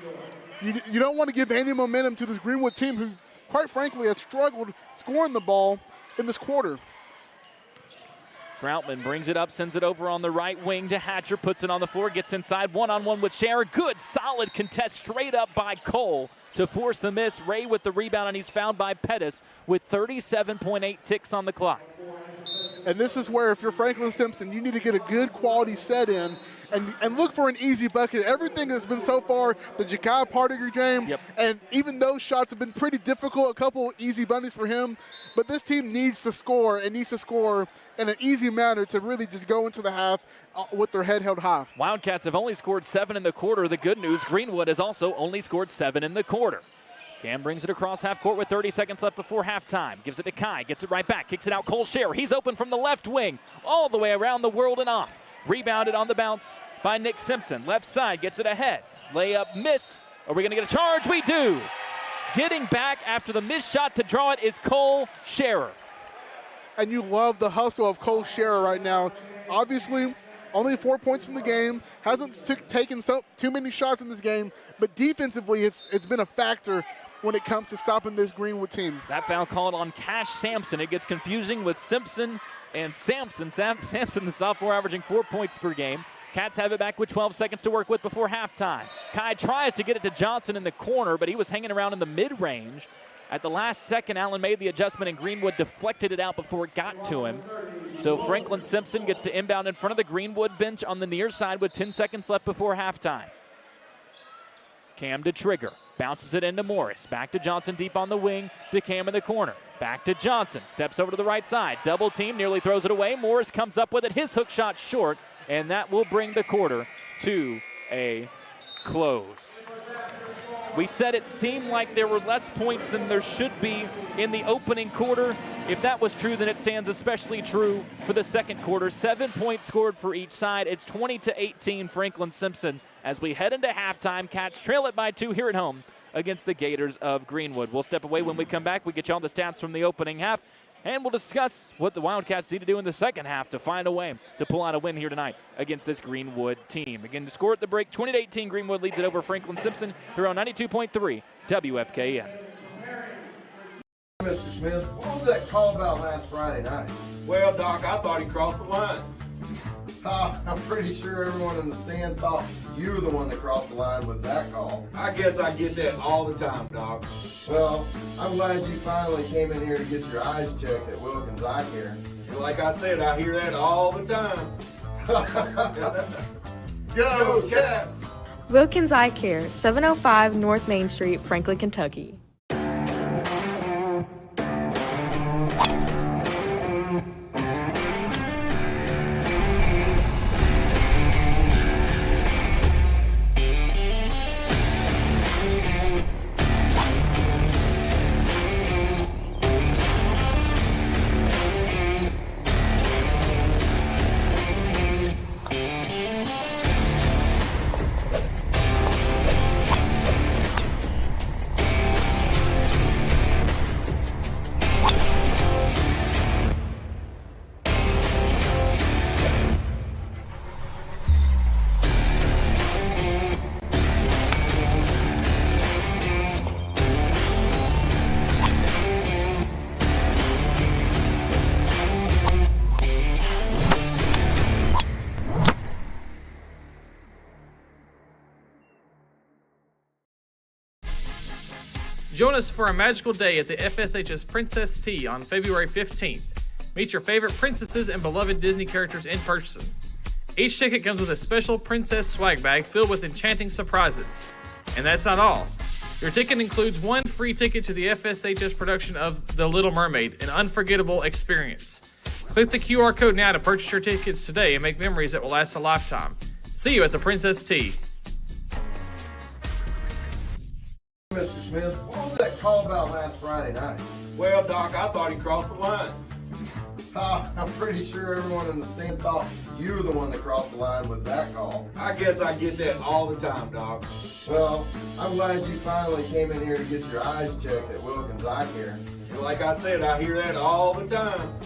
You don't want to give any momentum to this Greenwood team who, quite frankly, has struggled scoring the ball in this quarter. Troutman brings it up, sends it over on the right wing to Hatcher, puts it on the floor, gets inside one-on-one with Scherer. Good, solid contest straight up by Cole to force the miss. Ray with the rebound, and he's fouled by Pettis with 37.8 ticks on the clock. And this is where, if you're Franklin Simpson, you need to get a good quality set in and look for an easy bucket. Everything that's been so far, the Ja'Kai Partinger game, and even those shots have been pretty difficult, a couple easy bunnies for him. But this team needs to score, and needs to score in an easy manner to really just go into the half with their head held high. Wildcats have only scored 7 in the quarter. The good news, Greenwood has also only scored 7 in the quarter. Cam brings it across half court with 30 seconds left before halftime. Gives it to Kai, gets it right back, kicks it out. Cole Scherer, he's open from the left wing, all the way around the world and off. Rebounded on the bounce by Nick Simpson. Left side, gets it ahead. Layup missed. Are we going to get a charge? We do. Getting back after the missed shot to draw it is Cole Scherer. And you love the hustle of Cole Scherer right now. Obviously, only 4 points in the game. Hasn't taken too many shots in this game. But defensively, it's been a factor when it comes to stopping this Greenwood team. That foul called on Cash Sampson. It gets confusing with Simpson and Sampson. Sampson, the sophomore, averaging 4 points per game. Cats have it back with 12 seconds to work with before halftime. Kai tries to get it to Johnson in the corner, but he was hanging around in the mid-range. At the last second, Allen made the adjustment, and Greenwood deflected it out before it got to him. So Franklin Simpson gets to inbound in front of the Greenwood bench on the near side with 10 seconds left before halftime. Cam to Trigger, bounces it into Morris. Back to Johnson deep on the wing, to Cam in the corner. Back to Johnson, steps over to the right side. Double team, nearly throws it away. Morris comes up with it, his hook shot short, and that will bring the quarter to a close. We said it seemed like there were less points than there should be in the opening quarter. If that was true, then it stands especially true for the second quarter. 7 points scored for each side. It's 20-18 Franklin Simpson. As we head into halftime, Cats trail it by 2 here at home against the Gators of Greenwood. We'll step away when we come back. We get you all the stats from the opening half, and we'll discuss what the Wildcats need to do in the second half to find a way to pull out a win here tonight against this Greenwood team. Again, to score at the break, 20-18, Greenwood leads it over Franklin Simpson here on 92.3 WFKN. Mr. Smith, what was that call about last Friday night? Well, Doc, I thought he crossed the line. I'm pretty sure everyone in the stands thought you were the one that crossed the line with that call. I guess I get that all the time, Doc. Well, I'm glad you finally came in here to get your eyes checked at Wilkins Eye Care. And like I said, I hear that all the time. Go Cats! Wilkins Eye Care, 705 North Main Street, Franklin, Kentucky. Join us for a magical day at the FSHS Princess Tea on February 15th. Meet your favorite princesses and beloved Disney characters in person. Each ticket comes with a special princess swag bag filled with enchanting surprises. And that's not all. Your ticket includes one free ticket to the FSHS production of The Little Mermaid, an unforgettable experience. Click the QR code now to purchase your tickets today and make memories that will last a lifetime. See you at the Princess Tea. Mr. Smith, what was that call about last Friday night? Well, Doc, I thought he crossed the line. I'm pretty sure everyone in the stands thought you were the one that crossed the line with that call. I guess I get that all the time, Doc. Well, I'm glad you finally came in here to get your eyes checked at Wilkins Eye Care. And like I said, I hear that all the time.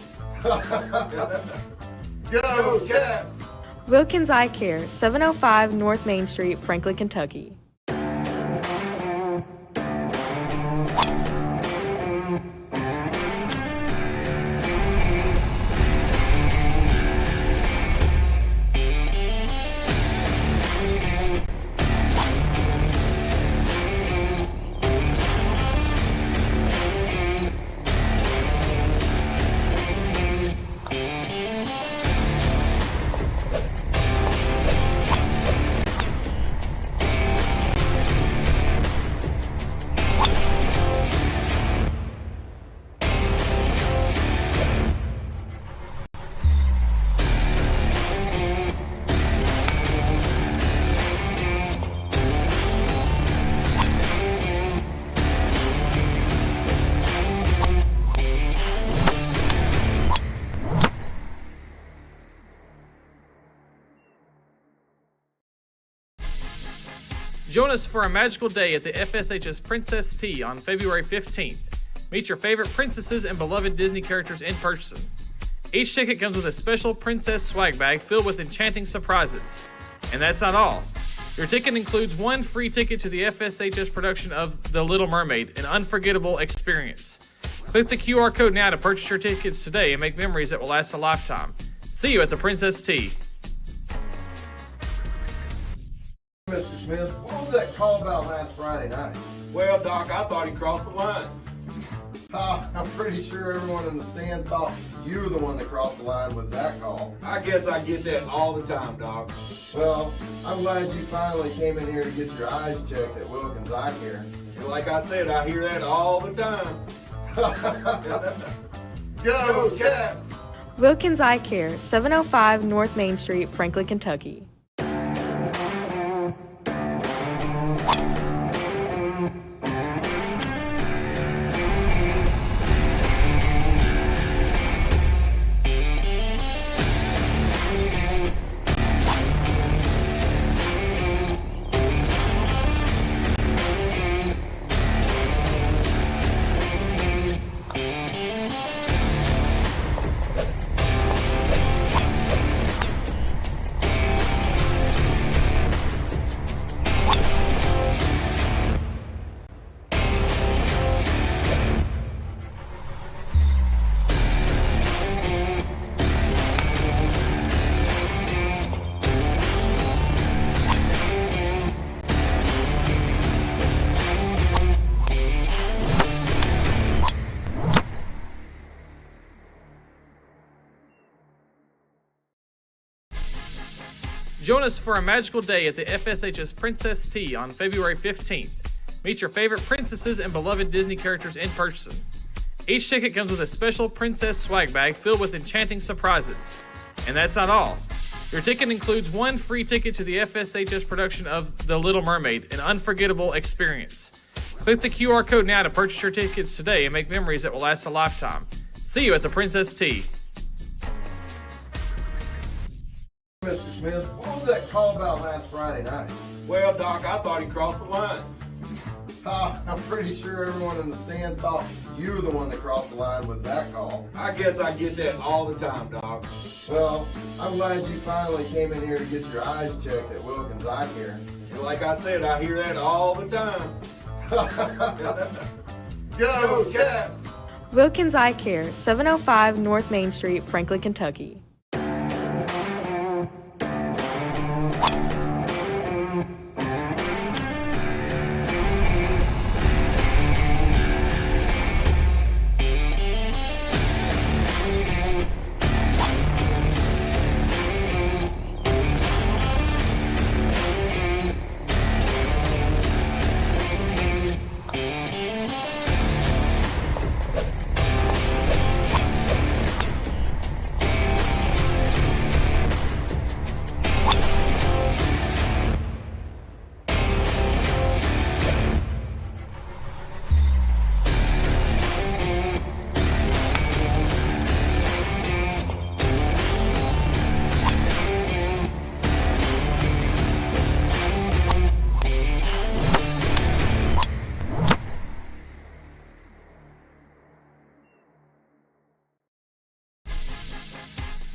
Go Cats! Wilkins Eye Care, 705 North Main Street, Franklin, Kentucky. Join us for a magical day at the FSHS Princess Tea on February 15th. Meet your favorite princesses and beloved Disney characters in person. Each ticket comes with a special princess swag bag filled with enchanting surprises. And that's not all. Your ticket includes one free ticket to the FSHS production of The Little Mermaid, an unforgettable experience. Click the QR code now to purchase your tickets today and make memories that will last a lifetime. See you at the Princess Tea. Mr. Smith, what was that call about last Friday night? Well, Doc, I thought he crossed the line. I'm pretty sure everyone in the stands thought you were the one that crossed the line with that call. I guess I get that all the time, Doc. Well, I'm glad you finally came in here to get your eyes checked at Wilkins Eye Care. And like I said, I hear that all the time. Go Cats! Wilkins Eye Care, 705 North Main Street, Franklin, Kentucky. Join us for a magical day at the FSHS Princess Tea on February 15th. Meet your favorite princesses and beloved Disney characters in person. Each ticket comes with a special princess swag bag filled with enchanting surprises. And that's not all. Your ticket includes one free ticket to the FSHS production of The Little Mermaid, an unforgettable experience. Click the QR code now to purchase your tickets today and make memories that will last a lifetime. See you at the Princess Tea. Mr. Smith, what was that call about last Friday night? Well, Doc, I thought he crossed the line. I'm pretty sure everyone in the stands thought you were the one that crossed the line with that call. I guess I get that all the time, Doc. Well, I'm glad you finally came in here to get your eyes checked at Wilkins Eye Care. And like I said, I hear that all the time. Go, Cats! Wilkins Eye Care, 705 North Main Street, Franklin, Kentucky.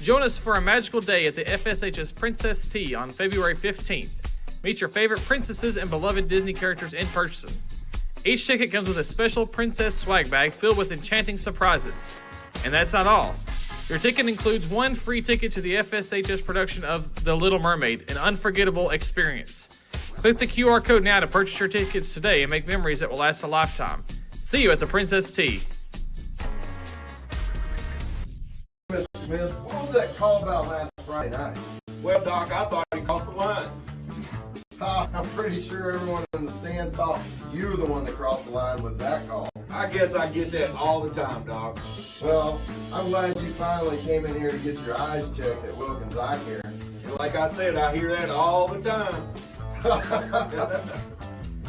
Join us for a magical day at the FSHS Princess Tea on February 15th. Meet your favorite princesses and beloved Disney characters in person. Each ticket comes with a special princess swag bag filled with enchanting surprises. And that's not all. Your ticket includes one free ticket to the FSHS production of The Little Mermaid, an unforgettable experience. Click the QR code now to purchase your tickets today and make memories that will last a lifetime. See you at the Princess Tea. Mr. Smith, what was that call about last Friday night? Well, Doc, I thought he crossed the line. I'm pretty sure everyone in the stands thought you were the one that crossed the line with that call. I guess I get that all the time, Doc. Well, I'm glad you finally came in here to get your eyes checked at Wilkins Eye Care. And like I said, I hear that all the time.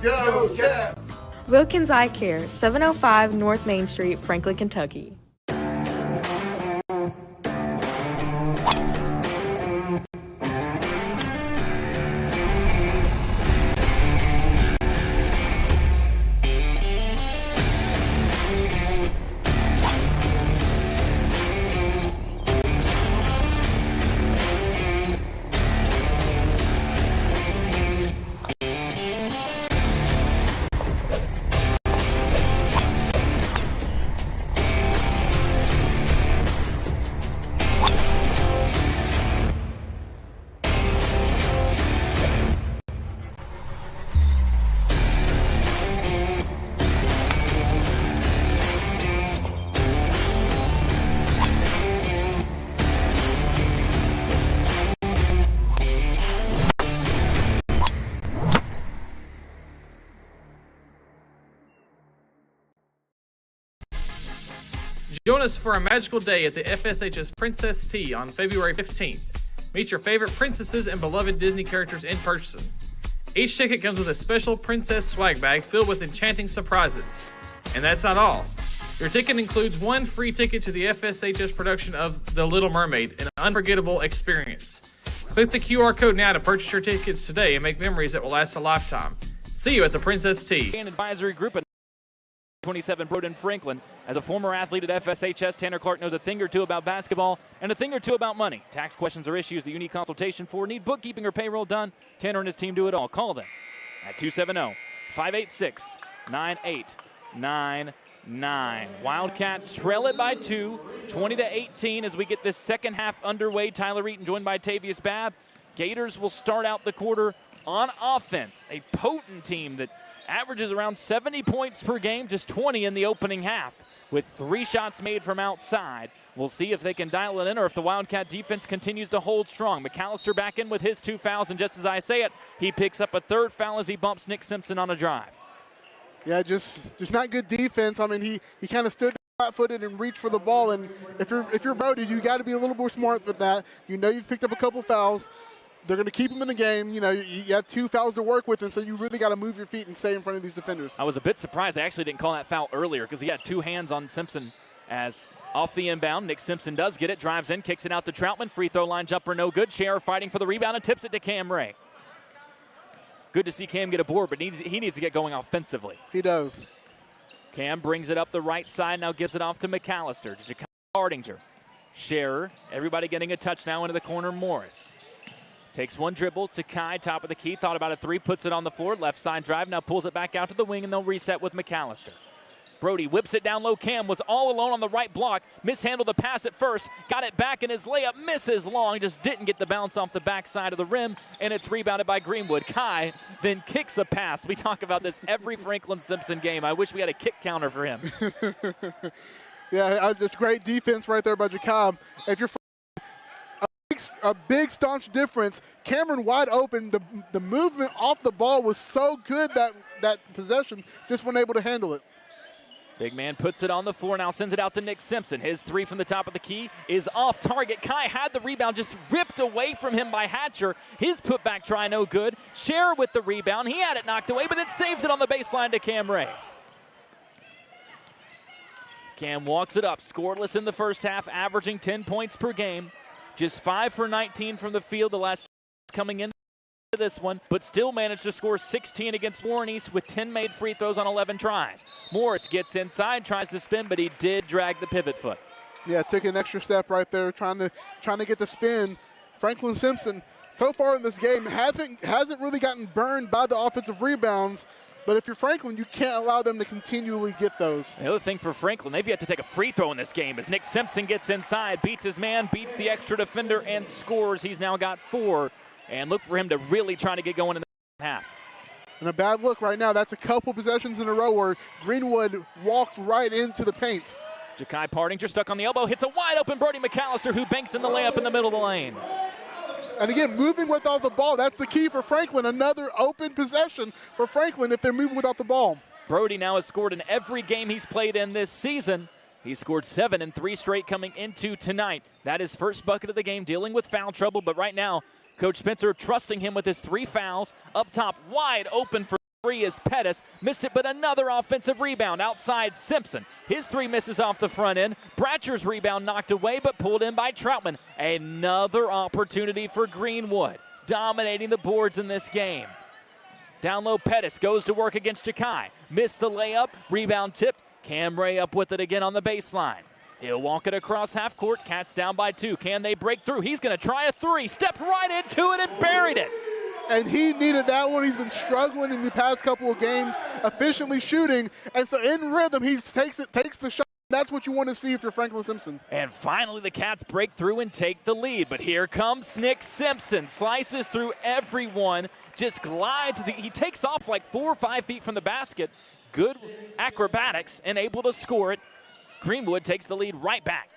Go, Cats! Wilkins Eye Care, 705 North Main Street, Franklin, Kentucky. Join us for a magical day at the FSHS Princess Tea on February 15th. Meet your favorite princesses and beloved Disney characters in person. Each ticket comes with a special princess swag bag filled with enchanting surprises. And that's not all. Your ticket includes one free ticket to the FSHS production of The Little Mermaid, an unforgettable experience. Click the QR code now to purchase your tickets today and make memories that will last a lifetime. See you at the Princess Tea. Advisory Group at 27 Broden Franklin. As a former athlete at FSHS, Tanner Clark knows a thing or two about basketball and a thing or two about money. Tax questions or issues that you need consultation for, need bookkeeping or payroll done, Tanner and his team do it all. Call them at 270-586-9899. Wildcats trail it by 2, 20-18 as we get this second half underway. Tyler Eaton joined by Tavius Babb. Gators will start out the quarter on offense. A potent team that averages around 70 points per game, just 20 in the opening half. with 3 shots made from outside. We'll see if they can dial it in or if the Wildcat defense continues to hold strong. McAllister back in with his 2 fouls, and just as I say it, he picks up a 3rd foul as he bumps Nick Simpson on a drive. Yeah, just not good defense. I mean, he kind of stood flat-footed and reached for the ball, and if you're Brody, you got to be a little more smart with that. You know you've picked up a couple fouls. They're going to keep him in the game. You know, you have 2 fouls to work with, and so you really got to move your feet and stay in front of these defenders. I was a bit surprised they actually didn't call that foul earlier because he had 2 hands on Simpson as off the inbound. Nick Simpson does get it, drives in, kicks it out to Troutman. Free throw line jumper, no good. Scherer fighting for the rebound and tips it to Cam Ray. Good to see Cam get a board, but he needs to get going offensively. He does. Cam brings it up the right side, now gives it off to McAllister, to Ja'Kai Hardinger. Scherer, everybody getting a touch now into the corner. Morris takes 1 dribble to Kai, top of the key, thought about a 3, puts it on the floor, left side drive, now pulls it back out to the wing, and they'll reset with McAllister. Brody whips it down low. Cam was all alone on the right block, mishandled the pass at first, got it back, and his layup misses long, just didn't get the bounce off the backside of the rim, and it's rebounded by Greenwood. Kai then kicks a pass. We talk about this every Franklin Simpson game. I wish we had a kick counter for him. Yeah, this great defense right there by Ja'Kai. If you're a big staunch difference, Cameron wide open, the movement off the ball was so good that possession just wasn't able to handle it. Big man puts it on the floor, now sends it out to Nick Simpson. His 3 from the top of the key is off target. Kai had the rebound, just ripped away from him by Hatcher. His putback try no good. Scherer with the rebound. He had it knocked away, but then saves it on the baseline to Cam Ray. Cam walks it up, scoreless in the first half, averaging 10 points per game. Just 5 for 19 from the field the last coming in this one, but still managed to score 16 against Warren East with 10 made free throws on 11 tries. Morris gets inside, tries to spin, but he did drag the pivot foot. Yeah, took an extra step right there, trying to get the spin. Franklin Simpson, so far in this game, hasn't really gotten burned by the offensive rebounds. But if you're Franklin, you can't allow them to continually get those. The other thing for Franklin, they've yet to take a free throw in this game as Nick Simpson gets inside, beats his man, beats the extra defender, and scores. He's now got 4. And look for him to really try to get going in the second half. And a bad look right now. That's a couple possessions in a row where Greenwood walked right into the paint. Ja'Kai Hardinger stuck on the elbow, hits a wide open Brody McAllister who banks in the layup in the middle of the lane. And again, moving without the ball, that's the key for Franklin. Another open possession for Franklin if they're moving without the ball. Brody now has scored in every game he's played in this season. He scored 7 in 3 straight coming into tonight. That is first bucket of the game, dealing with foul trouble, but right now, Coach Spencer trusting him with his 3 fouls. Up top, wide open for 3 is Pettis. Missed it, but another offensive rebound outside Simpson. His 3 misses off the front end. Bratcher's rebound knocked away, but pulled in by Troutman. Another opportunity for Greenwood, dominating the boards in this game. Down low, Pettis goes to work against Ja'Kai. Missed the layup, rebound tipped. Cam Ray up with it again on the baseline. He'll walk it across half court. Cats down by 2. Can they break through? He's going to try a 3. Stepped right into it and buried it. And he needed that one. He's been struggling in the past couple of games, efficiently shooting. And so in rhythm, he takes the shot. That's what you want to see if you're Franklin Simpson. And finally, the Cats break through and take the lead. But here comes Nick Simpson. Slices through everyone. Just glides. He takes off like 4 or 5 feet from the basket. Good acrobatics and able to score it. Greenwood takes the lead right back.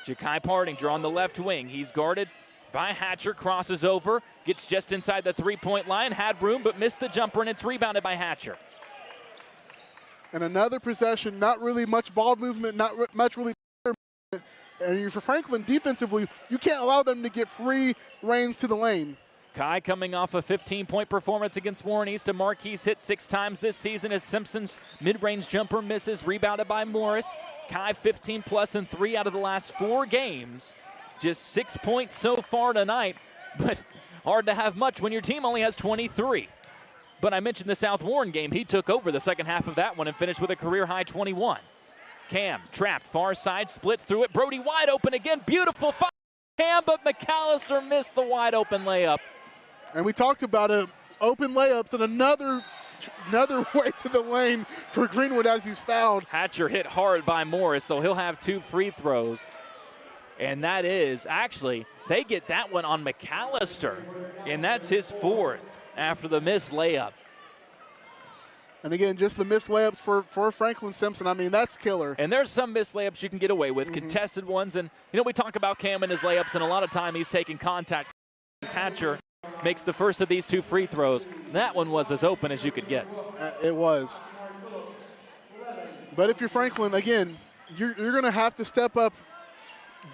Ja'Kai Hardinger on the left wing. He's guarded by Hatcher, crosses over, gets just inside the 3-point line, had room but missed the jumper, and it's rebounded by Hatcher. And another possession, not really much ball movement, not much really. And for Franklin, defensively, you can't allow them to get free reins to the lane. Kai coming off a 15-point performance against Warren East. A Marquise hit 6 times this season as Simpson's mid-range jumper misses, rebounded by Morris. Kai 15-plus in 3 out of the last 4 games. Just 6 points so far tonight, but hard to have much when your team only has 23. But I mentioned the South Warren game. He took over the second half of that one and finished with a career-high 21. Cam trapped, far side, splits through it. Brody wide open again. Beautiful fight. Cam, but McAllister missed the wide open layup. And we talked about open layups and another way to the lane for Greenwood as he's fouled. Hatcher hit hard by Morris, so he'll have 2 free throws. And that is, actually, they get that one on McAllister. And that's his 4th after the missed layup. And again, just the missed layups for Franklin Simpson. I mean, that's killer. And there's some missed layups you can get away with, contested ones. And, we talk about Cam and his layups, and a lot of time he's taking contact. Hatcher makes the first of these 2 free throws. That one was as open as you could get. It was. But if you're Franklin, again, you're going to have to step up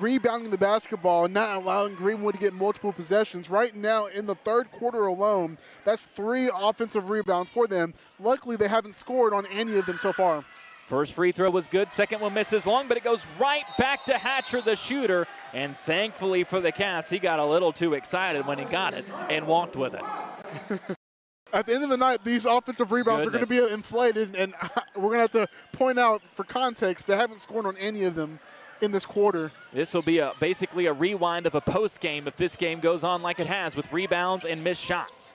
rebounding the basketball and not allowing Greenwood to get multiple possessions. Right now in the third quarter alone, that's 3 offensive rebounds for them. Luckily, they haven't scored on any of them so far. First free throw was good. Second one misses long, but it goes right back to Hatcher, the shooter. And thankfully for the Cats, he got a little too excited when he got it and walked with it. At the end of the night, these offensive rebounds are going to be inflated, and we're going to have to point out, for context, they haven't scored on any of them in this quarter. This will be basically a rewind of a post game if this game goes on like it has, with rebounds and missed shots.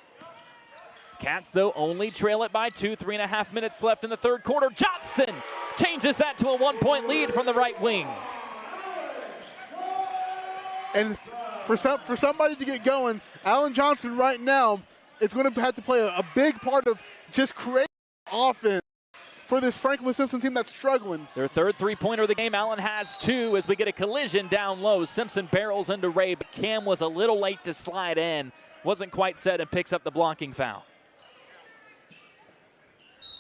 Cats, though, only trail it by 2, 3.5 minutes left in the third quarter. Johnson changes that to a 1-point lead from the right wing. And for somebody to get going, Alan Johnson right now is going to have to play a big part of just creating offense for this Franklin Simpson team that's struggling. Their third three-pointer of the game. Allen has 2 as we get a collision down low. Simpson barrels into Ray, but Cam was a little late to slide in. Wasn't quite set and picks up the blocking foul.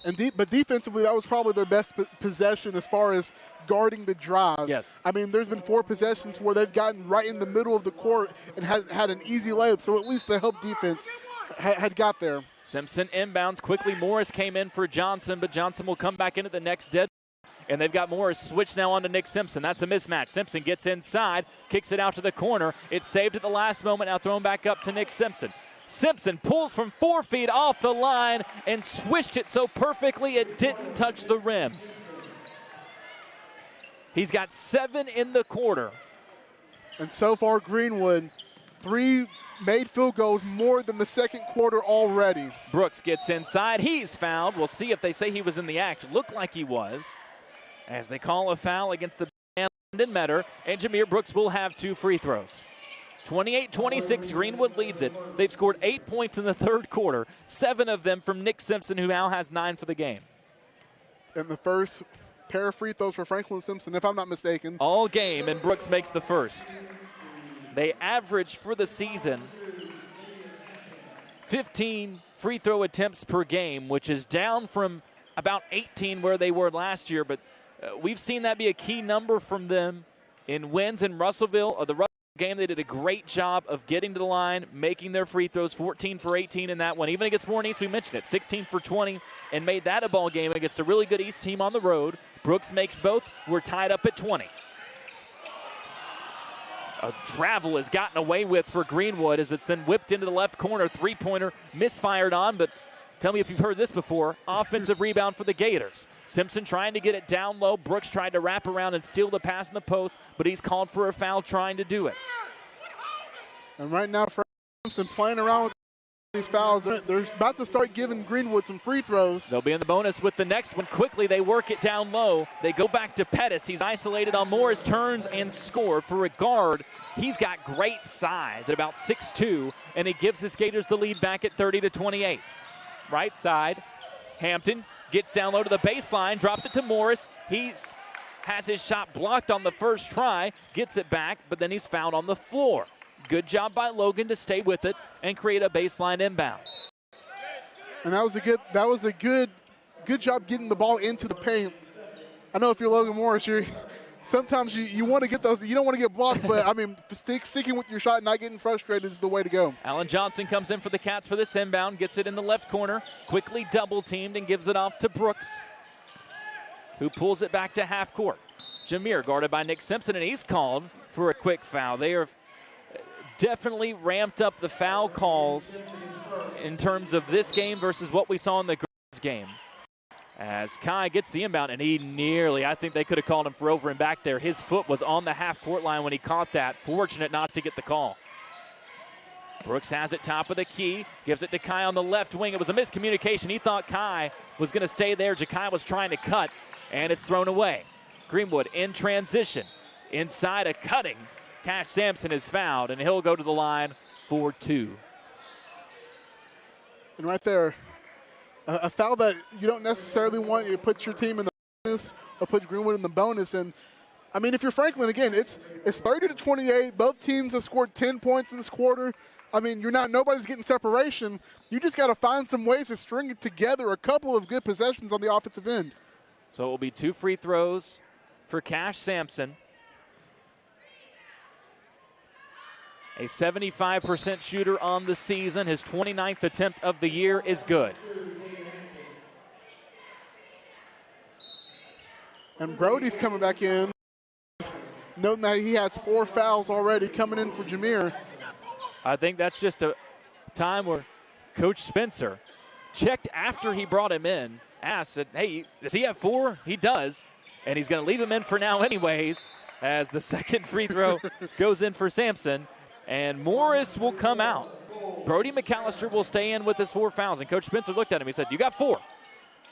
But defensively, that was probably their best possession as far as guarding the drive. Yes. I mean, there's been 4 possessions where they've gotten right in the middle of the court and had an easy layup, so at least the help defense had got there. Simpson inbounds quickly. Morris came in for Johnson, but Johnson will come back into the next dead. And they've got Morris switched now on to Nick Simpson. That's a mismatch. Simpson gets inside, kicks it out to the corner. It's saved at the last moment, now thrown back up to Nick Simpson. Simpson pulls from 4 feet off the line and swished it so perfectly it didn't touch the rim. He's got 7 in the quarter. And so far, Greenwood, 3 made field goals more than the second quarter already. Brooks gets inside. He's fouled. We'll see if they say he was in the act. Looked like he was, as they call a foul against the Landon Metter, and Jameer Brooks will have 2 free throws. 28-26, Greenwood leads it. They've scored 8 points in the third quarter, 7 of them from Nick Simpson, who now has 9 for the game. And the first pair of free throws for Franklin Simpson, if I'm not mistaken. All game, and Brooks makes the first. They average for the season 15 free throw attempts per game, which is down from about 18 where they were last year, but we've seen that be a key number from them in wins in Russellville, or the Russellville game. They did a great job of getting to the line, making their free throws, 14 for 18 in that one. Even against Warren East, we mentioned it, 16 for 20, and made that a ball game against a really good East team on the road. Brooks makes both. We're tied up at 20. A travel is gotten away with for Greenwood as it's then whipped into the left corner. Three-pointer misfired on, but tell me if you've heard this before. Offensive rebound for the Gators. Simpson trying to get it down low. Brooks tried to wrap around and steal the pass in the post, but he's called for a foul trying to do it. And right now, Simpson playing around with these fouls. They're about to start giving Greenwood some free throws. They'll be in the bonus with the next one. Quickly, they work it down low. They go back to Pettis. He's isolated on Morris, turns and scored. For a guard, he's got great size at about 6'2", and he gives his Gators the lead back at 30-28. Right side, Hampton gets down low to the baseline, drops it to Morris. Has his shot blocked on the first try, gets it back, but then he's fouled on the floor. Good job by Logan to stay with it and create a baseline inbound. And that was a good job getting the ball into the paint. I know if you're Logan Morris, sometimes you want to get those. You don't want to get blocked, but I mean, sticking with your shot and not getting frustrated is the way to go. Alan Johnson comes in for the Cats for this inbound, gets it in the left corner, quickly double teamed and gives it off to Brooks, who pulls it back to half court. Jameer guarded by Nick Simpson, and he's called for a quick foul. They are definitely ramped up the foul calls in terms of this game versus what we saw in the girls game. As Kai gets the inbound, and I think they could have called him for over and back there. His foot was on the half-court line when he caught that. Fortunate not to get the call. Brooks has it top of the key, gives it to Kai on the left wing. It was a miscommunication. He thought Kai was going to stay there. Jakai was trying to cut, and it's thrown away. Greenwood in transition. Inside a cutting. Cash Sampson is fouled, and he'll go to the line for 2. And right there, a foul that you don't necessarily want. It puts your team in the bonus or puts Greenwood in the bonus. And I mean, if you're Franklin, again, it's 30-28. Both teams have scored 10 points in this quarter. I mean, nobody's getting separation. You just got to find some ways to string together a couple of good possessions on the offensive end. So it will be 2 free throws for Cash Sampson. A 75% shooter on the season. His 29th attempt of the year is good. And Brody's coming back in, noting that he has 4 fouls already coming in for Jameer. I think that's just a time where Coach Spencer checked after he brought him in, asked, hey, does he have 4? He does, and he's going to leave him in for now anyways, as the second free throw goes in for Sampson. And Morris will come out. Brody McAllister will stay in with his 4 fouls. And Coach Spencer looked at him. He said, you got 4.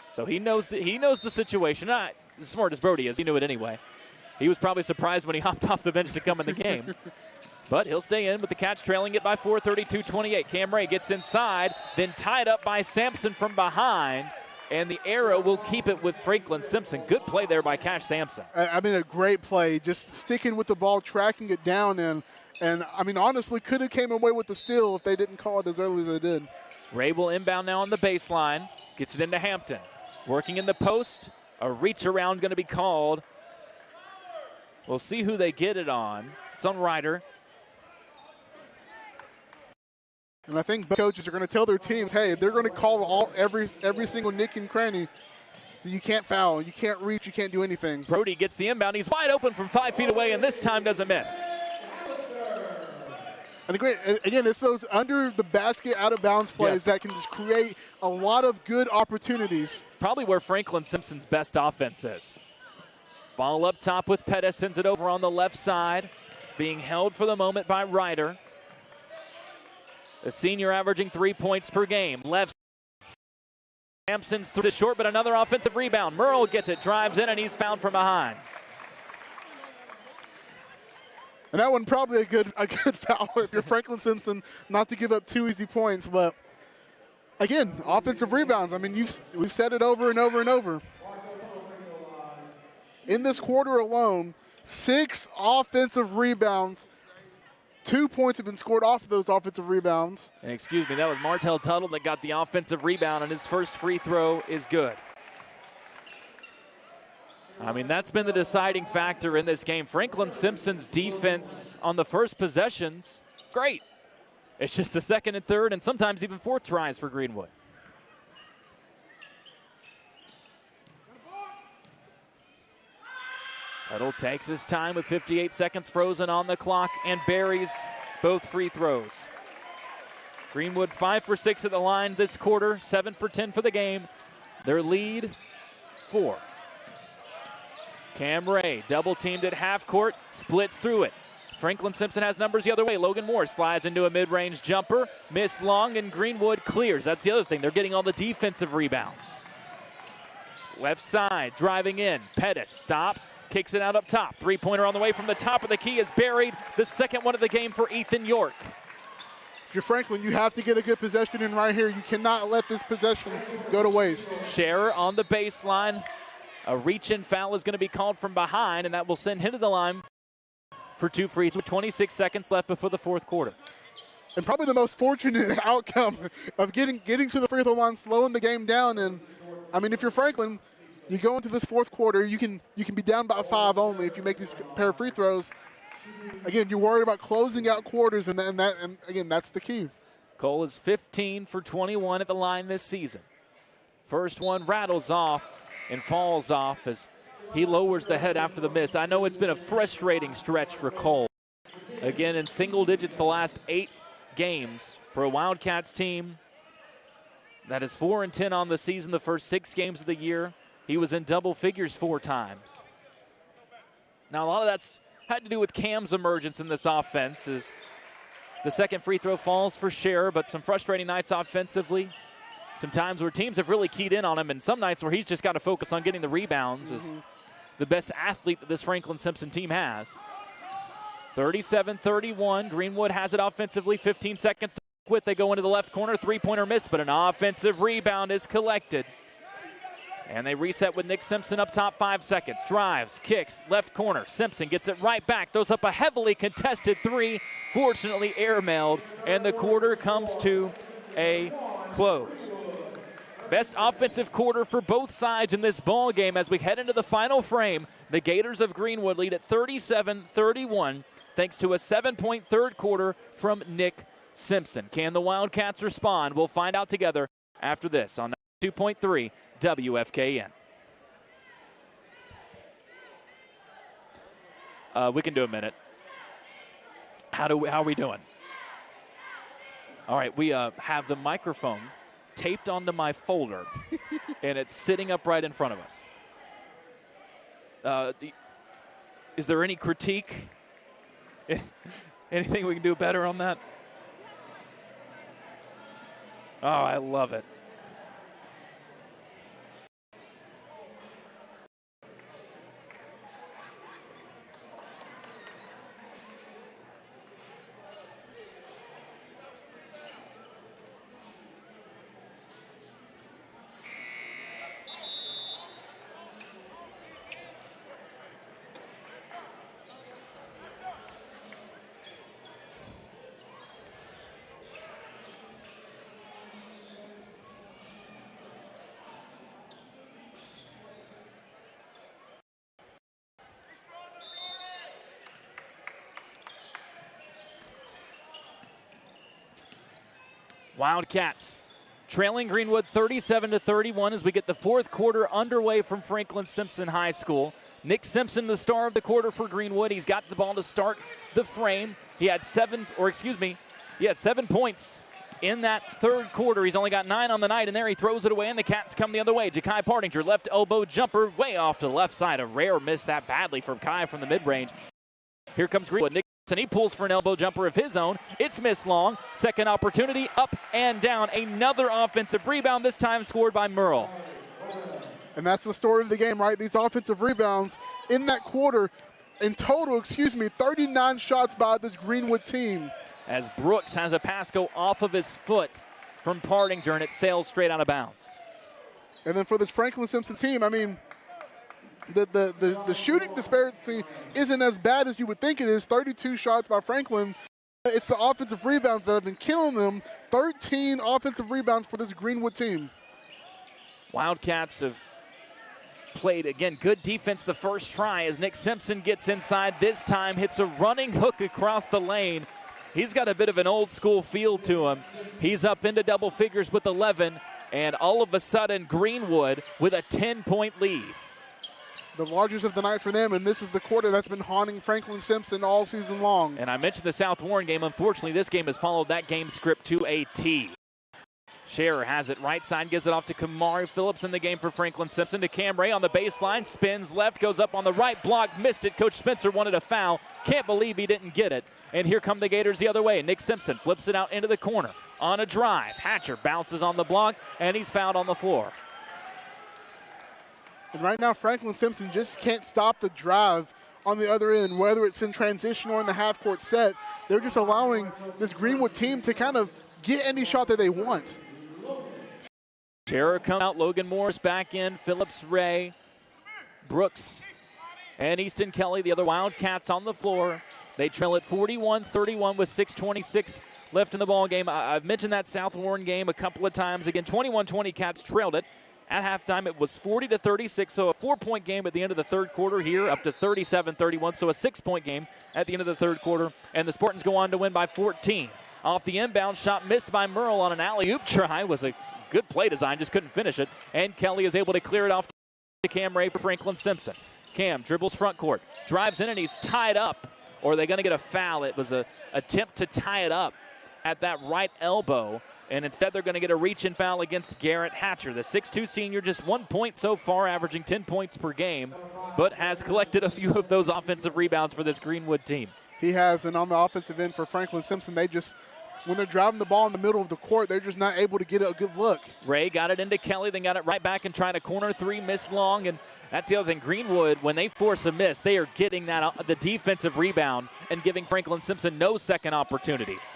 So he knows the situation. Not as smart as Brody is. He knew it anyway. He was probably surprised when he hopped off the bench to come in the game. But he'll stay in with the Cats trailing it by 4, 32-28. Cam Ray gets inside, then tied up by Sampson from behind. And the arrow will keep it with Franklin Simpson. Good play there by Cash Sampson. I mean, a great play. Just sticking with the ball, tracking it down, and I mean, honestly, could have came away with the steal if they didn't call it as early as they did. Ray will inbound now on the baseline. Gets it into Hampton. Working in the post. A reach around going to be called. We'll see who they get it on. It's on Ryder. And I think coaches are going to tell their teams, hey, they're going to call every single nick and cranny. So you can't foul, you can't reach, you can't do anything. Brody gets the inbound. He's wide open from 5 feet away, and this time doesn't miss. And again, it's those under the basket, out of bounds plays that can just create a lot of good opportunities. Probably where Franklin Simpson's best offense is. Ball up top with Pettis, sends it over on the left side. Being held for the moment by Ryder. The senior averaging 3 points per game. Left Sampson's through the short, but another offensive rebound. Merle gets it, drives in, and he's fouled from behind. And that one probably a good foul if you're Franklin Simpson, not to give up 2 easy points. But again, offensive rebounds. I mean, we've said it over and over and over. In this quarter alone, 6 offensive rebounds. 2 points have been scored off of those offensive rebounds. And excuse me, that was Martell Tuttle that got the offensive rebound, and his first free throw is good. I mean, that's been the deciding factor in this game. Franklin Simpson's defense on the first possessions, great. It's just the second and third and sometimes even fourth tries for Greenwood. Tuttle takes his time with 58 seconds frozen on the clock and buries both free throws. Greenwood 5 for 6 at the line this quarter, 7 for 10 for the game. Their lead, 4. Cam Ray, double teamed at half court, splits through it. Franklin Simpson has numbers the other way. Logan Moore slides into a mid-range jumper, missed long, and Greenwood clears. That's the other thing. They're getting all the defensive rebounds. Left side, driving in. Pettis stops, kicks it out up top. Three-pointer on the way from the top of the key is buried. The second one of the game for Ethan York. If you're Franklin, you have to get a good possession in right here. You cannot let this possession go to waste. Scherer on the baseline. A reach-in foul is going to be called from behind, and that will send him to the line for 2 frees with 26 seconds left before the fourth quarter. And probably the most fortunate outcome of getting to the free throw line, slowing the game down. And I mean, if you're Franklin, you go into this fourth quarter, you can be down by 5 only if you make these pair of free throws. Again, you're worried about closing out quarters, and again, that's the key. Cole is 15 for 21 at the line this season. First one rattles off and falls off as he lowers the head after the miss. I know it's been a frustrating stretch for Cole. Again, in single digits the last 8 games for a Wildcats team that is 4-10 on the season. The first 6 games of the year, he was in double figures 4 times. Now, a lot of that's had to do with Cam's emergence in this offense as the second free throw falls for Scherer, but some frustrating nights offensively. Some times where teams have really keyed in on him, and some nights where he's just got to focus on getting the rebounds as the best athlete that this Franklin Simpson team has. 37-31, Greenwood has it offensively, 15 seconds. stick with. They go into the left corner, three-pointer miss, but an offensive rebound is collected. And they reset with Nick Simpson up top, 5 seconds. Drives, kicks, left corner. Simpson gets it right back, throws up a heavily contested three, fortunately airmailed, and the quarter comes to a close. Best offensive quarter for both sides in this ball game as we head into the final frame. The Gators of Greenwood lead at 37-31 thanks to a 7-point third quarter from Nick Simpson. Can the Wildcats respond? We'll find out together after this on 2.3 WFKN. We can do a minute. How are we doing? All right, we have the microphone taped onto my folder, and it's sitting up right in front of us. Is there any critique? Anything we can do better on that? Oh, I love it. Wildcats trailing Greenwood 37-31 as we get the fourth quarter underway from Franklin Simpson High School. Nick Simpson, the star of the quarter for Greenwood. He's got the ball to start the frame. He had 7 points in that third quarter. He's only got 9 on the night, and there he throws it away, and the Cats come the other way. Ja'Kai Partinger, left elbow jumper, way off to the left side. A rare miss that badly from Kai from the mid-range. Here comes Greenwood. Nick and he pulls for an elbow jumper of his own. It's missed long. Second opportunity, up and down. Another offensive rebound, this time scored by Merle. And that's the story of the game, right? These offensive rebounds in that quarter, in total, 39 shots by this Greenwood team. As Brooks has a pass go off of his foot from Partinger, and it sails straight out of bounds. And then for this Franklin Simpson team, I mean, the shooting disparity isn't as bad as you would think it is. 32 shots by Franklin. It's the offensive rebounds that have been killing them. 13 offensive rebounds for this Greenwood team. Wildcats have played, again, good defense the first try as Nick Simpson gets inside. This time hits a running hook across the lane. He's got a bit of an old school feel to him. He's up into double figures with 11, and all of a sudden Greenwood with a 10-point lead. The largest of the night for them, and this is the quarter that's been haunting Franklin Simpson all season long. And I mentioned the South Warren game. Unfortunately, this game has followed that game script to a T. Scherer has it right side, gives it off to Kamari Phillips in the game for Franklin Simpson. To Cam Ray on the baseline, spins left, goes up on the right block, missed it. Coach Spencer wanted a foul. Can't believe he didn't get it. And here come the Gators the other way. Nick Simpson flips it out into the corner on a drive. Hatcher bounces on the block, and he's fouled on the floor. And right now, Franklin Simpson just can't stop the drive on the other end, whether it's in transition or in the half-court set. They're just allowing this Greenwood team to kind of get any shot that they want. Scherer come out, Logan Morris back in, Phillips, Ray, Brooks, and Easton Kelly, the other Wildcats on the floor. They trail at 41-31 with 6:26 left in the ball game. I've mentioned that South Warren game a couple of times. Again, 21-20 Cats trailed it. At halftime, it was 40-36, so a 4-point game at the end of the third quarter here, up to 37-31, so a 6-point game at the end of the third quarter, and the Spartans go on to win by 14. Off the inbound shot missed by Merle on an alley-oop try. Was a good play design, just couldn't finish it, and Kelly is able to clear it off to Cam Ray for Franklin Simpson. Cam dribbles front court, drives in, and he's tied up, or are they going to get a foul? It was an attempt to tie it up at that right elbow, and instead they're going to get a reach-in foul against Garrett Hatcher. The 6'2 senior, just 1 point so far, averaging 10 points per game, but has collected a few of those offensive rebounds for this Greenwood team. He has, and on the offensive end for Franklin Simpson, they just, when they're driving the ball in the middle of the court, they're just not able to get a good look. Ray got it into Kelly, then got it right back and tried a corner three, missed long, and that's the other thing. Greenwood, when they force a miss, they are getting that the defensive rebound and giving Franklin Simpson no second opportunities.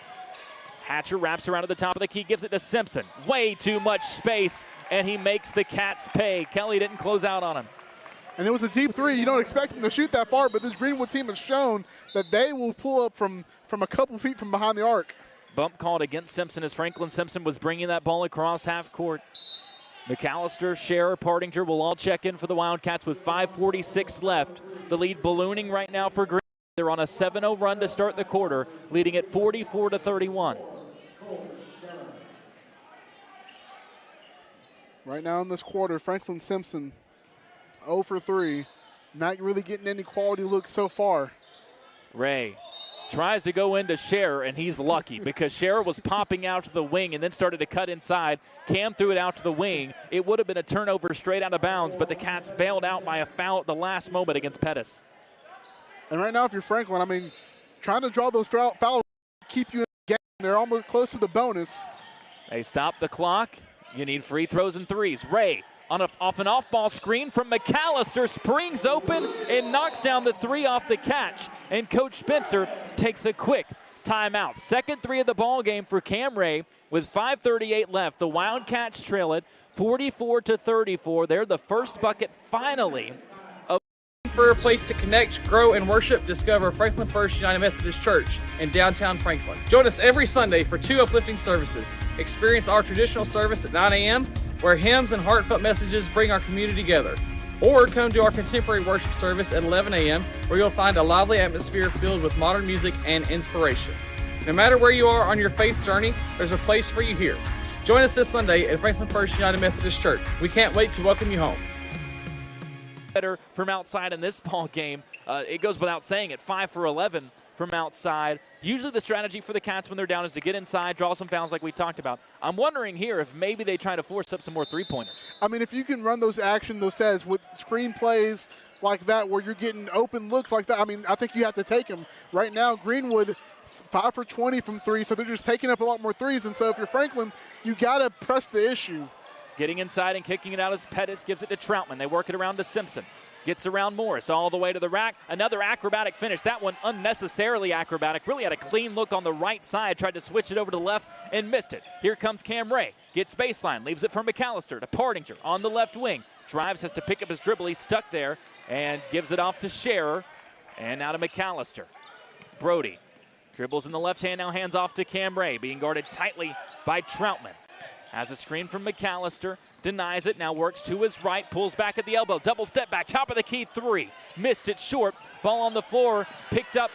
Hatcher wraps around to the top of the key, gives it to Simpson. Way too much space, and he makes the Cats pay. Kelly didn't close out on him. And it was a deep three. You don't expect them to shoot that far, but this Greenwood team has shown that they will pull up from a couple feet from behind the arc. Bump called against Simpson as Franklin Simpson was bringing that ball across half court. McAllister, Scherer, Partinger will all check in for the Wildcats with 5:46 left. The lead ballooning right now for Greenwood. They're on a 7-0 run to start the quarter, leading at 44-31. Right now in this quarter, Franklin Simpson 0 for 3. Not really getting any quality looks so far. Ray tries to go into Scherer, and he's lucky because Scherer was popping out to the wing and then started to cut inside. Cam threw it out to the wing. It would have been a turnover straight out of bounds, but the Cats bailed out by a foul at the last moment against Pettis. And right now, if you're Franklin, I mean, trying to draw those fouls keep you in the game. They're almost close to the bonus. They stop the clock. You need free throws and threes. Ray on off an off-ball screen from McAllister, springs open and knocks down the three off the catch. And Coach Spencer takes a quick timeout. Second three of the ball game for Cam Ray with 5:38 left. The Wildcats trail it 44-34. They're the first bucket finally. For a place to connect, grow, and worship, discover Franklin First United Methodist Church in downtown Franklin. Join us every Sunday for 2 uplifting services. Experience our traditional service at 9 a.m., where hymns and heartfelt messages bring our community together. Or come to our contemporary worship service at 11 a.m., where you'll find a lively atmosphere filled with modern music and inspiration. No matter where you are on your faith journey, there's a place for you here. Join us this Sunday at Franklin First United Methodist Church. We can't wait to welcome you home. Better from outside in this ball game. It goes without saying it, 5 for 11 from outside. Usually the strategy for the Cats when they're down is to get inside, draw some fouls like we talked about. I'm wondering here if maybe they try to force up some more three-pointers. I mean, if you can run those those sets with screen plays like that where you're getting open looks like that, I mean, I think you have to take them. Right now, Greenwood 5 for 20 from 3, so they're just taking up a lot more threes. And so if you're Franklin, you got to press the issue. Getting inside and kicking it out as Pettis gives it to Troutman. They work it around to Simpson. Gets around Morris all the way to the rack. Another acrobatic finish. That one unnecessarily acrobatic. Really had a clean look on the right side. Tried to switch it over to the left and missed it. Here comes Cam Ray. Gets baseline. Leaves it for McAllister to Partinger on the left wing. Drives, has to pick up his dribble. He's stuck there and gives it off to Scherer. And now to McAllister. Brody dribbles in the left hand. Now hands off to Cam Ray. Being guarded tightly by Troutman. Has a screen from McAllister, denies it, now works to his right, pulls back at the elbow, double step back, top of the key, 3. Missed it short, ball on the floor, picked up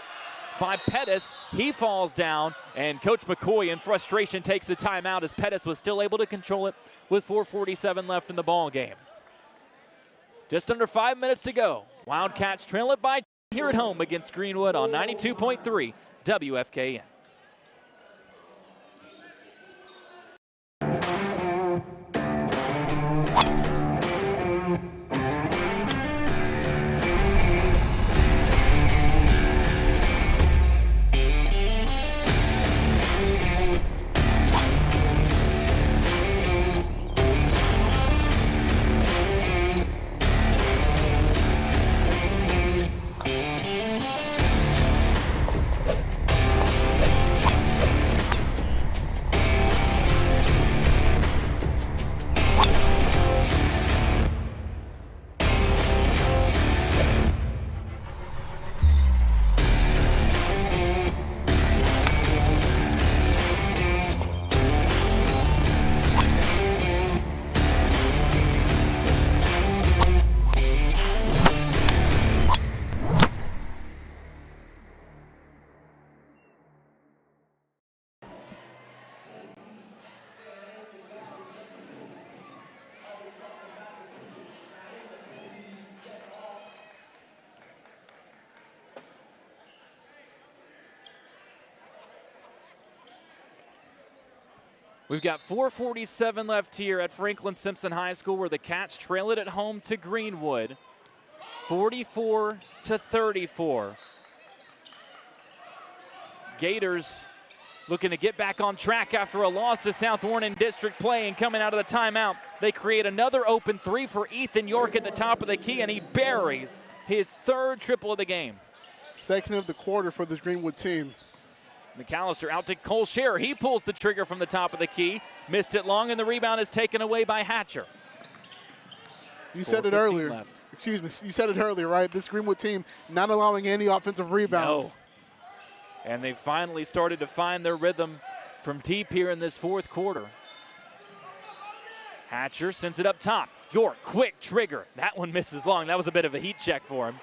by Pettis. He falls down, and Coach McCoy in frustration takes a timeout as Pettis was still able to control it with 4:47 left in the ball game. Just under 5 minutes to go. Wildcats trail it by here at home against Greenwood on 92.3 WFKN. We've got 4:47 left here at Franklin Simpson High School where the Cats trail it at home to Greenwood, 44-34. Gators looking to get back on track after a loss to South Warren in district play, and coming out of the timeout, they create another open 3 for Ethan York at the top of the key, and he buries his 3rd triple of the game. Second of the quarter for this Greenwood team. McAllister out to Cole Scherer. He pulls the trigger from the top of the key. Missed it long, and the rebound is taken away by Hatcher. You said it earlier. Left. Excuse me. You said it earlier, right? This Greenwood team not allowing any offensive rebounds. No. And they finally started to find their rhythm from deep here in this fourth quarter. Hatcher sends it up top. York, quick trigger. That one misses long. That was a bit of a heat check for him.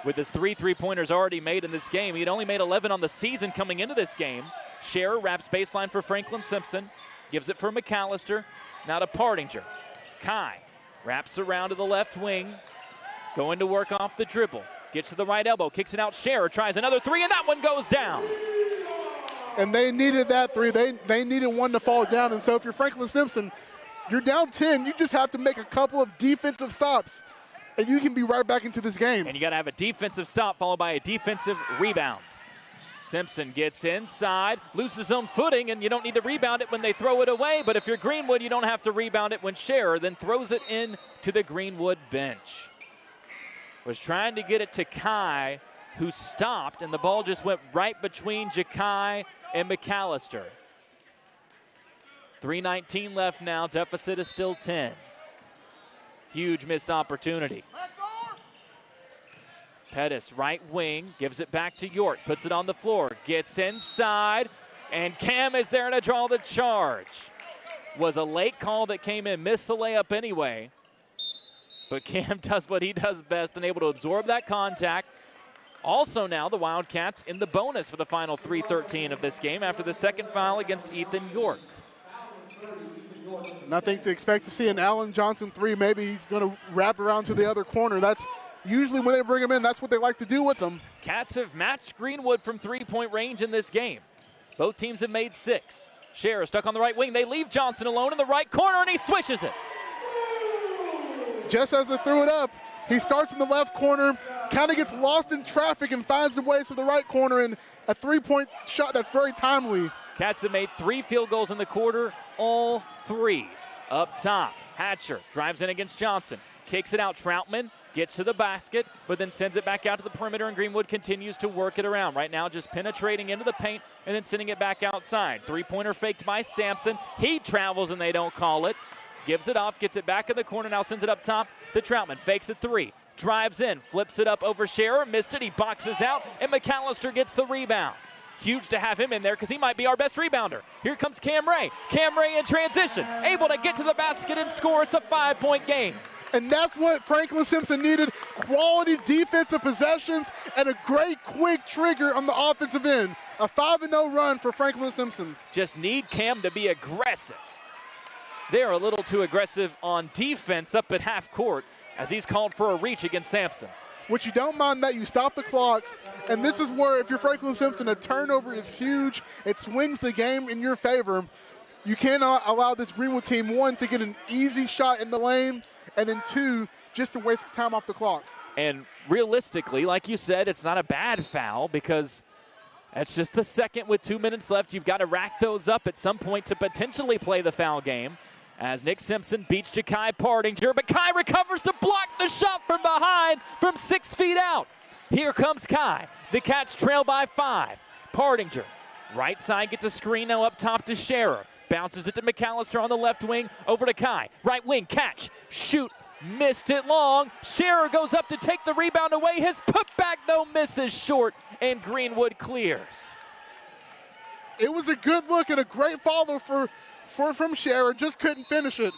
With his 3 3-pointers already made in this game, he'd only made 11 on the season coming into this game. Scherer wraps baseline for Franklin Simpson. Gives it for McAllister. Now to Partinger. Kai wraps around to the left wing. Going to work off the dribble. Gets to the right elbow. Kicks it out. Scherer tries another three, and that one goes down. And they needed that three. They needed one to fall down. And so if you're Franklin Simpson, you're down 10. You just have to make a couple of defensive stops, and you can be right back into this game. And you got to have a defensive stop followed by a defensive rebound. Simpson gets inside, loses his own footing, and you don't need to rebound it when they throw it away. But if you're Greenwood, you don't have to rebound it when Scherer then throws it in to the Greenwood bench. Was trying to get it to Kai, who stopped, and the ball just went right between Jakai and McAllister. 3:19 left now. Deficit is still 10. Huge missed opportunity. Pettis, right wing, gives it back to York, puts it on the floor, gets inside, and Cam is there to draw the charge. Was a late call that came in, missed the layup anyway. But Cam does what he does best and able to absorb that contact. Also now the Wildcats in the bonus for the final 3:13 of this game after the second foul against Ethan York. Nothing to expect to see an Allen Johnson three. Maybe he's going to wrap around to the other corner. That's usually when they bring him in, that's what they like to do with him. Cats have matched Greenwood from three-point range in this game. Both teams have made 6. Scherer stuck on the right wing. They leave Johnson alone in the right corner, and he swishes it. Just as they threw it up, he starts in the left corner, kind of gets lost in traffic and finds the way to the right corner, and a three-point shot that's very timely. Cats have made 3 field goals in the quarter, all threes. Up top, Hatcher drives in against Johnson, kicks it out. Troutman gets to the basket, but then sends it back out to the perimeter, and Greenwood continues to work it around. Right now, just penetrating into the paint and then sending it back outside. Three-pointer faked by Sampson. He travels, and they don't call it. Gives it off, gets it back in the corner, now sends it up top to Troutman. Fakes a 3, drives in, flips it up over Scherer, missed it, he boxes out, and McAllister gets the rebound. Huge to have him in there because he might be our best rebounder. Here comes Cam Ray. Cam Ray in transition, able to get to the basket and score. It's a 5-point game. And that's what Franklin Simpson needed, quality defensive possessions and a great quick trigger on the offensive end. A 5-0 run for Franklin Simpson. Just need Cam to be aggressive. They're a little too aggressive on defense up at half court as he's called for a reach against Sampson. Which you don't mind that, you stop the clock, and this is where if you're Franklin Simpson, a turnover is huge. It swings the game in your favor. You cannot allow this Greenwood team, 1, to get an easy shot in the lane, and then 2, just to waste time off the clock. And realistically, like you said, it's not a bad foul because that's just the second with 2 minutes left. You've got to rack those up at some point to potentially play the foul game. As Nick Simpson beats Jakai Partinger, but Kai recovers to block the shot from behind from 6 feet out. Here comes Kai. The Cats trail by 5. Partinger, right side, gets a screen now up top to Scherer. Bounces it to McAllister on the left wing, over to Kai. Right wing, catch, shoot, missed it long. Scherer goes up to take the rebound away. His putback, though, misses short, and Greenwood clears. It was a good look and a great follow from Scherer, just couldn't finish it.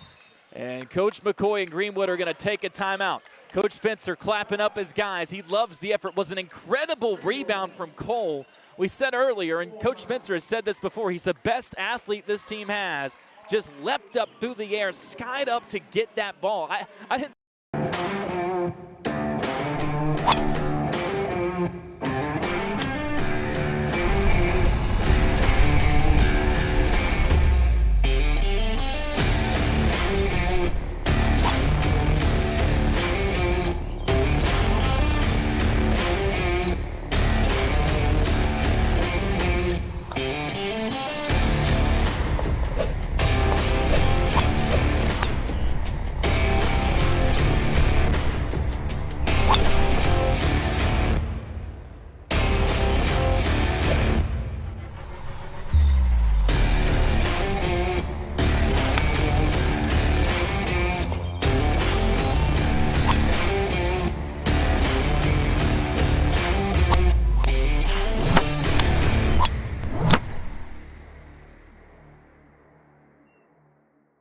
And Coach McCoy and Greenwood are going to take a timeout. Coach Spencer clapping up his guys. He loves the effort. It was an incredible rebound from Cole. We said earlier, and Coach Spencer has said this before, he's the best athlete this team has. Just leapt up through the air, skied up to get that ball. I didn't.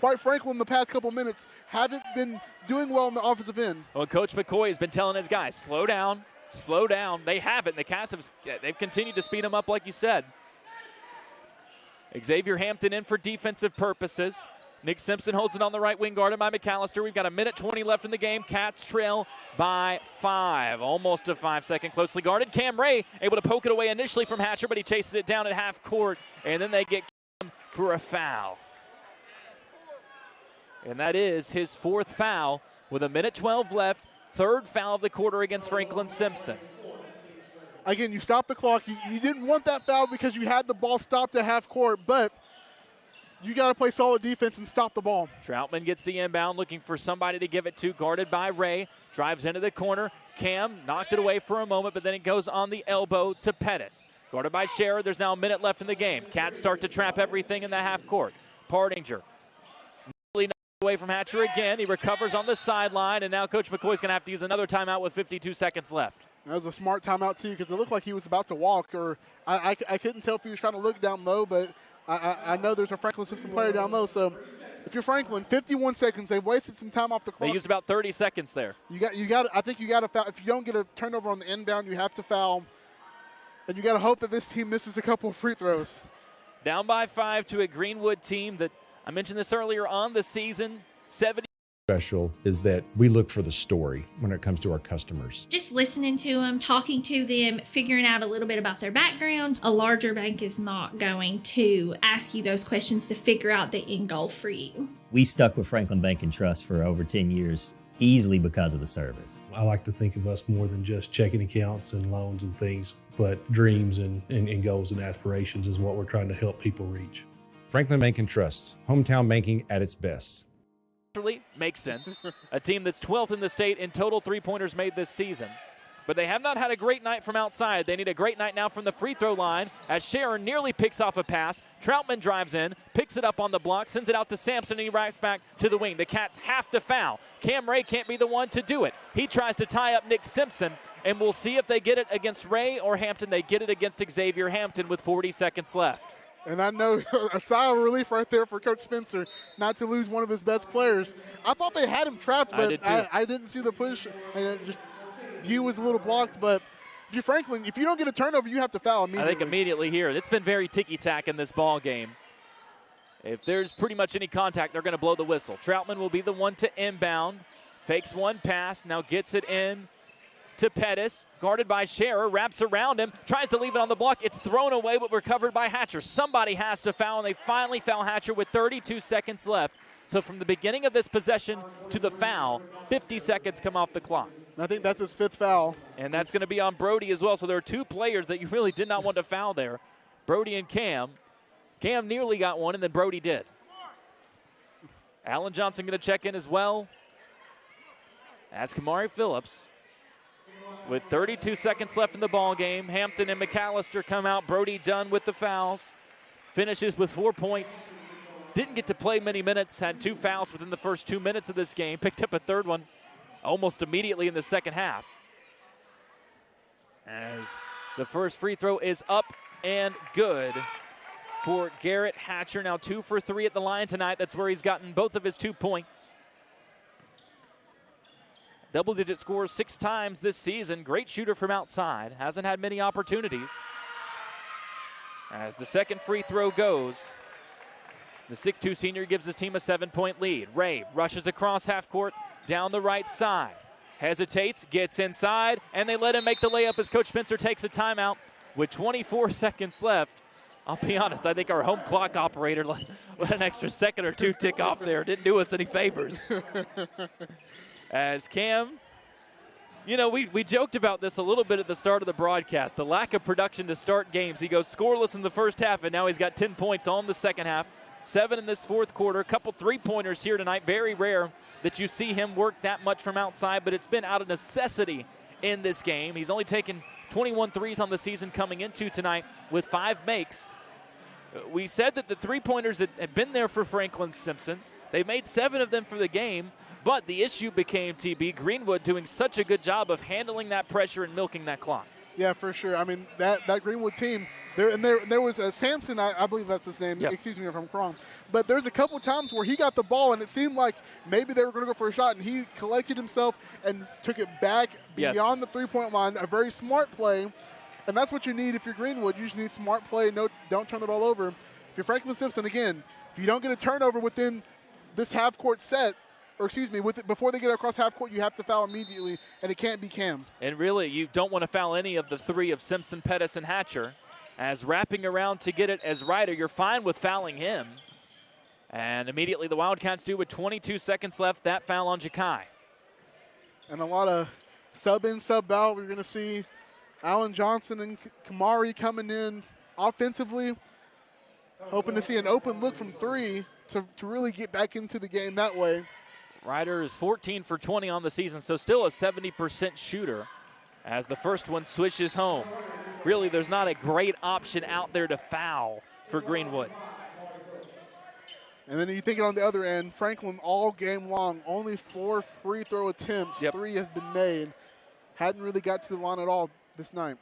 quite frankly, in the past couple minutes, haven't been doing well on the offensive end. Well, Coach McCoy has been telling his guys, slow down, slow down. They haven't. The Cats they've continued to speed them up, like you said. Xavier Hampton in for defensive purposes. Nick Simpson holds it on the right wing, guarded by McAllister. We've got 1:20 left in the game. Cats trail by 5. Almost a 5-second. Closely guarded. Cam Ray able to poke it away initially from Hatcher, but he chases it down at half court, and then they get Cam for a foul. And that is his 4th foul with 1:12 left. 3rd foul of the quarter against Franklin Simpson. Again, you stopped the clock. You didn't want that foul because you had the ball stopped at half court, but you got to play solid defense and stop the ball. Troutman gets the inbound, looking for somebody to give it to, guarded by Ray. Drives into the corner. Cam knocked it away for a moment, but then it goes on the elbow to Pettis. Guarded by Scherer. There's now a minute left in the game. Cats start to trap everything in the half court. Pardinger nearly knocked away from Hatcher again. He recovers on the sideline, and now Coach McCoy's going to have to use another timeout with 52 seconds left. That was a smart timeout, too, because it looked like he was about to walk, or I couldn't tell if he was trying to look down low, but I know there's a Franklin Simpson player down low. So if you're Franklin, 51 seconds, they've wasted some time off the clock. They used about 30 seconds there. I think you got to foul. If you don't get a turnover on the inbound, you have to foul. And you got to hope that this team misses a couple of free throws. Down by 5 to a Greenwood team that, I mentioned this earlier on the season, 70. Special is that we look for the story when it comes to our customers. Just listening to them, talking to them, figuring out a little bit about their background. A larger bank is not going to ask you those questions to figure out the end goal for you. We stuck with Franklin Bank and Trust for over 10 years, easily because of the service. I like to think of us more than just checking accounts and loans and things, but dreams and goals and aspirations is what we're trying to help people reach. Franklin Bank and Trust, hometown banking at its best. Makes sense. A team that's 12th in the state in total three-pointers made this season. But they have not had a great night from outside. They need a great night now from the free throw line as Sharon nearly picks off a pass. Troutman drives in, picks it up on the block, sends it out to Sampson, and he rides back to the wing. The Cats have to foul. Cam Ray can't be the one to do it. He tries to tie up Nick Simpson, and we'll see if they get it against Ray or Hampton. They get it against Xavier Hampton with 40 seconds left. And I know a sigh of relief right there for Coach Spencer not to lose one of his best players. I thought they had him trapped, but I didn't see the push. And just view was a little blocked. But if you're Franklin, if you don't get a turnover, you have to foul immediately. I think immediately here. It's been very ticky-tack in this ball game. If there's pretty much any contact, they're going to blow the whistle. Troutman will be the one to inbound. Fakes one pass, now gets it in to Pettis, guarded by Scherer, wraps around him, tries to leave it on the block. It's thrown away, but recovered by Hatcher. Somebody has to foul, and they finally foul Hatcher with 32 seconds left. So from the beginning of this possession to the foul, 50 seconds come off the clock. And I think that's his 5th foul. And that's going to be on Brody as well. So there are 2 players that you really did not want to foul there, Brody and Cam. Cam nearly got one, and then Brody did. Alan Johnson going to check in as well as Kamari Phillips. With 32 seconds left in the ball game, Hampton and McAllister come out. Brody done with the fouls. Finishes with 4 points. Didn't get to play many minutes. Had 2 fouls within the first 2 minutes of this game. Picked up a 3rd one almost immediately in the second half. As the first free throw is up and good for Garrett Hatcher. Now 2 for 3 at the line tonight. That's where he's gotten both of his 2 points. Double-digit scores 6 times this season. Great shooter from outside. Hasn't had many opportunities. As the second free throw goes, the 6'2 senior gives his team a 7-point lead. Ray rushes across half court down the right side. Hesitates, gets inside, and they let him make the layup as Coach Spencer takes a timeout with 24 seconds left. I'll be honest, I think our home clock operator let an extra second or 2 tick off there. Didn't do us any favors. As Cam, you know, we joked about this a little bit at the start of the broadcast, the lack of production to start games. He goes scoreless in the first half, and now he's got 10 points on the second half, 7 in this 4th quarter. A couple 3-pointers here tonight. Very rare that you see him work that much from outside, but it's been out of necessity in this game. He's only taken 21 threes on the season coming into tonight with 5 makes. We said that the 3-pointers had been there for Franklin Simpson. They made 7 of them for the game. But the issue became, TB, Greenwood doing such a good job of handling that pressure and milking that clock. Yeah, for sure. I mean, that Greenwood team, there was a Sampson, I believe that's his name. Yep. Excuse me if I'm wrong. But there's a couple times where he got the ball, and it seemed like maybe they were going to go for a shot, and he collected himself and took it back beyond the three-point line. A very smart play, and that's what you need if you're Greenwood. You just need smart play. No, don't turn the ball over. If you're Franklin Simpson, again, if you don't get a turnover within this half-court set, or excuse me, before they get across half court, you have to foul immediately, and it can't be Cam. And really, you don't want to foul any of the three of Simpson, Pettis, and Hatcher. As wrapping around to get it as Ryder, you're fine with fouling him. And immediately the Wildcats do with 22 seconds left, that foul on Jakai. And a lot of sub in, sub out. We're going to see Allen Johnson and Kamari coming in offensively, hoping to see an open look from three to really get back into the game that way. Ryder is 14 for 20 on the season, so still a 70% shooter as the first one swishes home. Really, there's not a great option out there to foul for Greenwood. And then you think on the other end, Franklin all game long, only 4 free throw attempts. 3 have been made. Hadn't really got to the line at all this night.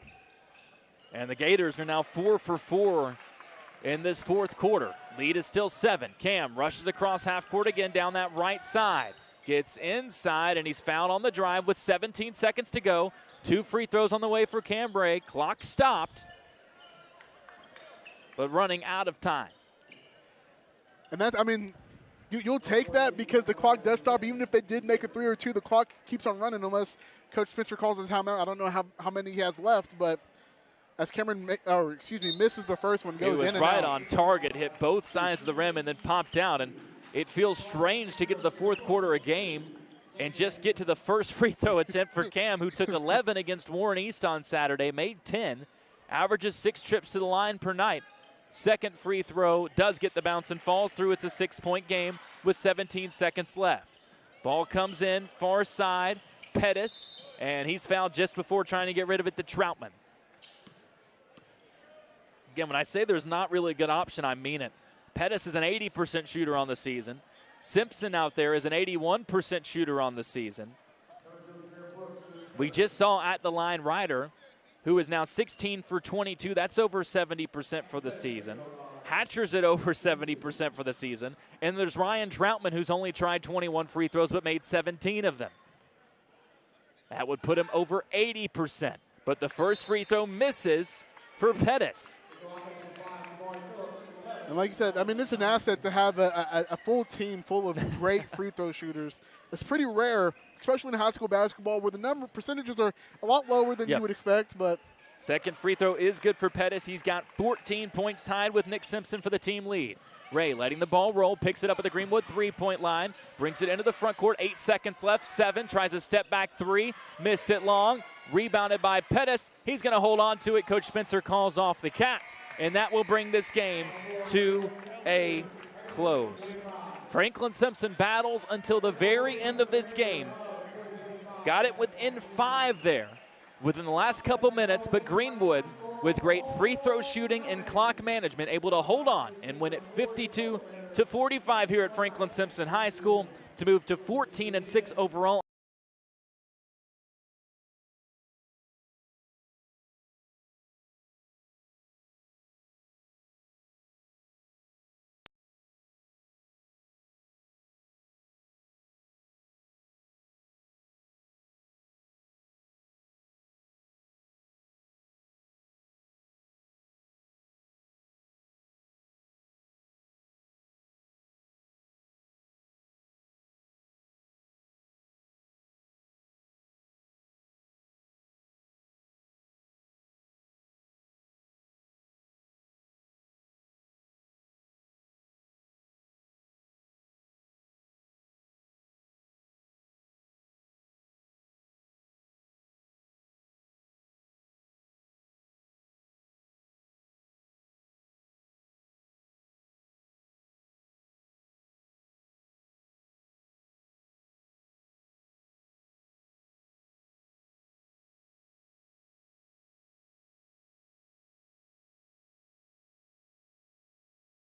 And the Gators are now 4 for 4 in this fourth quarter. Lead is still 7. Cam rushes across half court again down that right side. Gets inside, and he's fouled on the drive with 17 seconds to go. 2 free throws on the way for Cambrai. Clock stopped, but running out of time. And that's, I mean, you'll take that because the clock does stop. Even if they did make a 3 or 2, the clock keeps on running unless Coach Spencer calls his timeout. I don't know how many he has left, but as Cameron, misses the first one, goes in and out. He was right on target, hit both sides of the rim, and then popped out. And it feels strange to get to the fourth quarter of game and just get to the first free throw attempt for Cam, who took 11 against Warren East on Saturday, made 10, averages 6 trips to the line per night. Second free throw does get the bounce and falls through. It's a 6-point game with 17 seconds left. Ball comes in, far side, Pettis, and he's fouled just before trying to get rid of it to Troutman. Again, when I say there's not really a good option, I mean it. Pettis is an 80% shooter on the season. Simpson out there is an 81% shooter on the season. We just saw at the line Ryder, who is now 16 for 22. That's over 70% for the season. Hatcher's at over 70% for the season. And there's Ryan Troutman, who's only tried 21 free throws but made 17 of them. That would put him over 80%. But the first free throw misses for Pettis. And like you said, I mean, it's an asset to have a full team full of great free throw shooters. It's pretty rare, especially in high school basketball, where the percentages are a lot lower than you would expect. But second free throw is good for Pettis. He's got 14 points, tied with Nick Simpson for the team lead. Ray letting the ball roll, picks it up at the Greenwood three-point line, brings it into the front court. 8 seconds left. 7 tries a step back 3, missed it long. Rebounded by Pettis. He's going to hold on to it. Coach Spencer calls off the Cats, and that will bring this game to a close. Franklin Simpson battles until the very end of this game. Got it within 5 there within the last couple minutes, but Greenwood, with great free throw shooting and clock management, able to hold on and win it 52-45 here at Franklin Simpson High School to move to 14-6 overall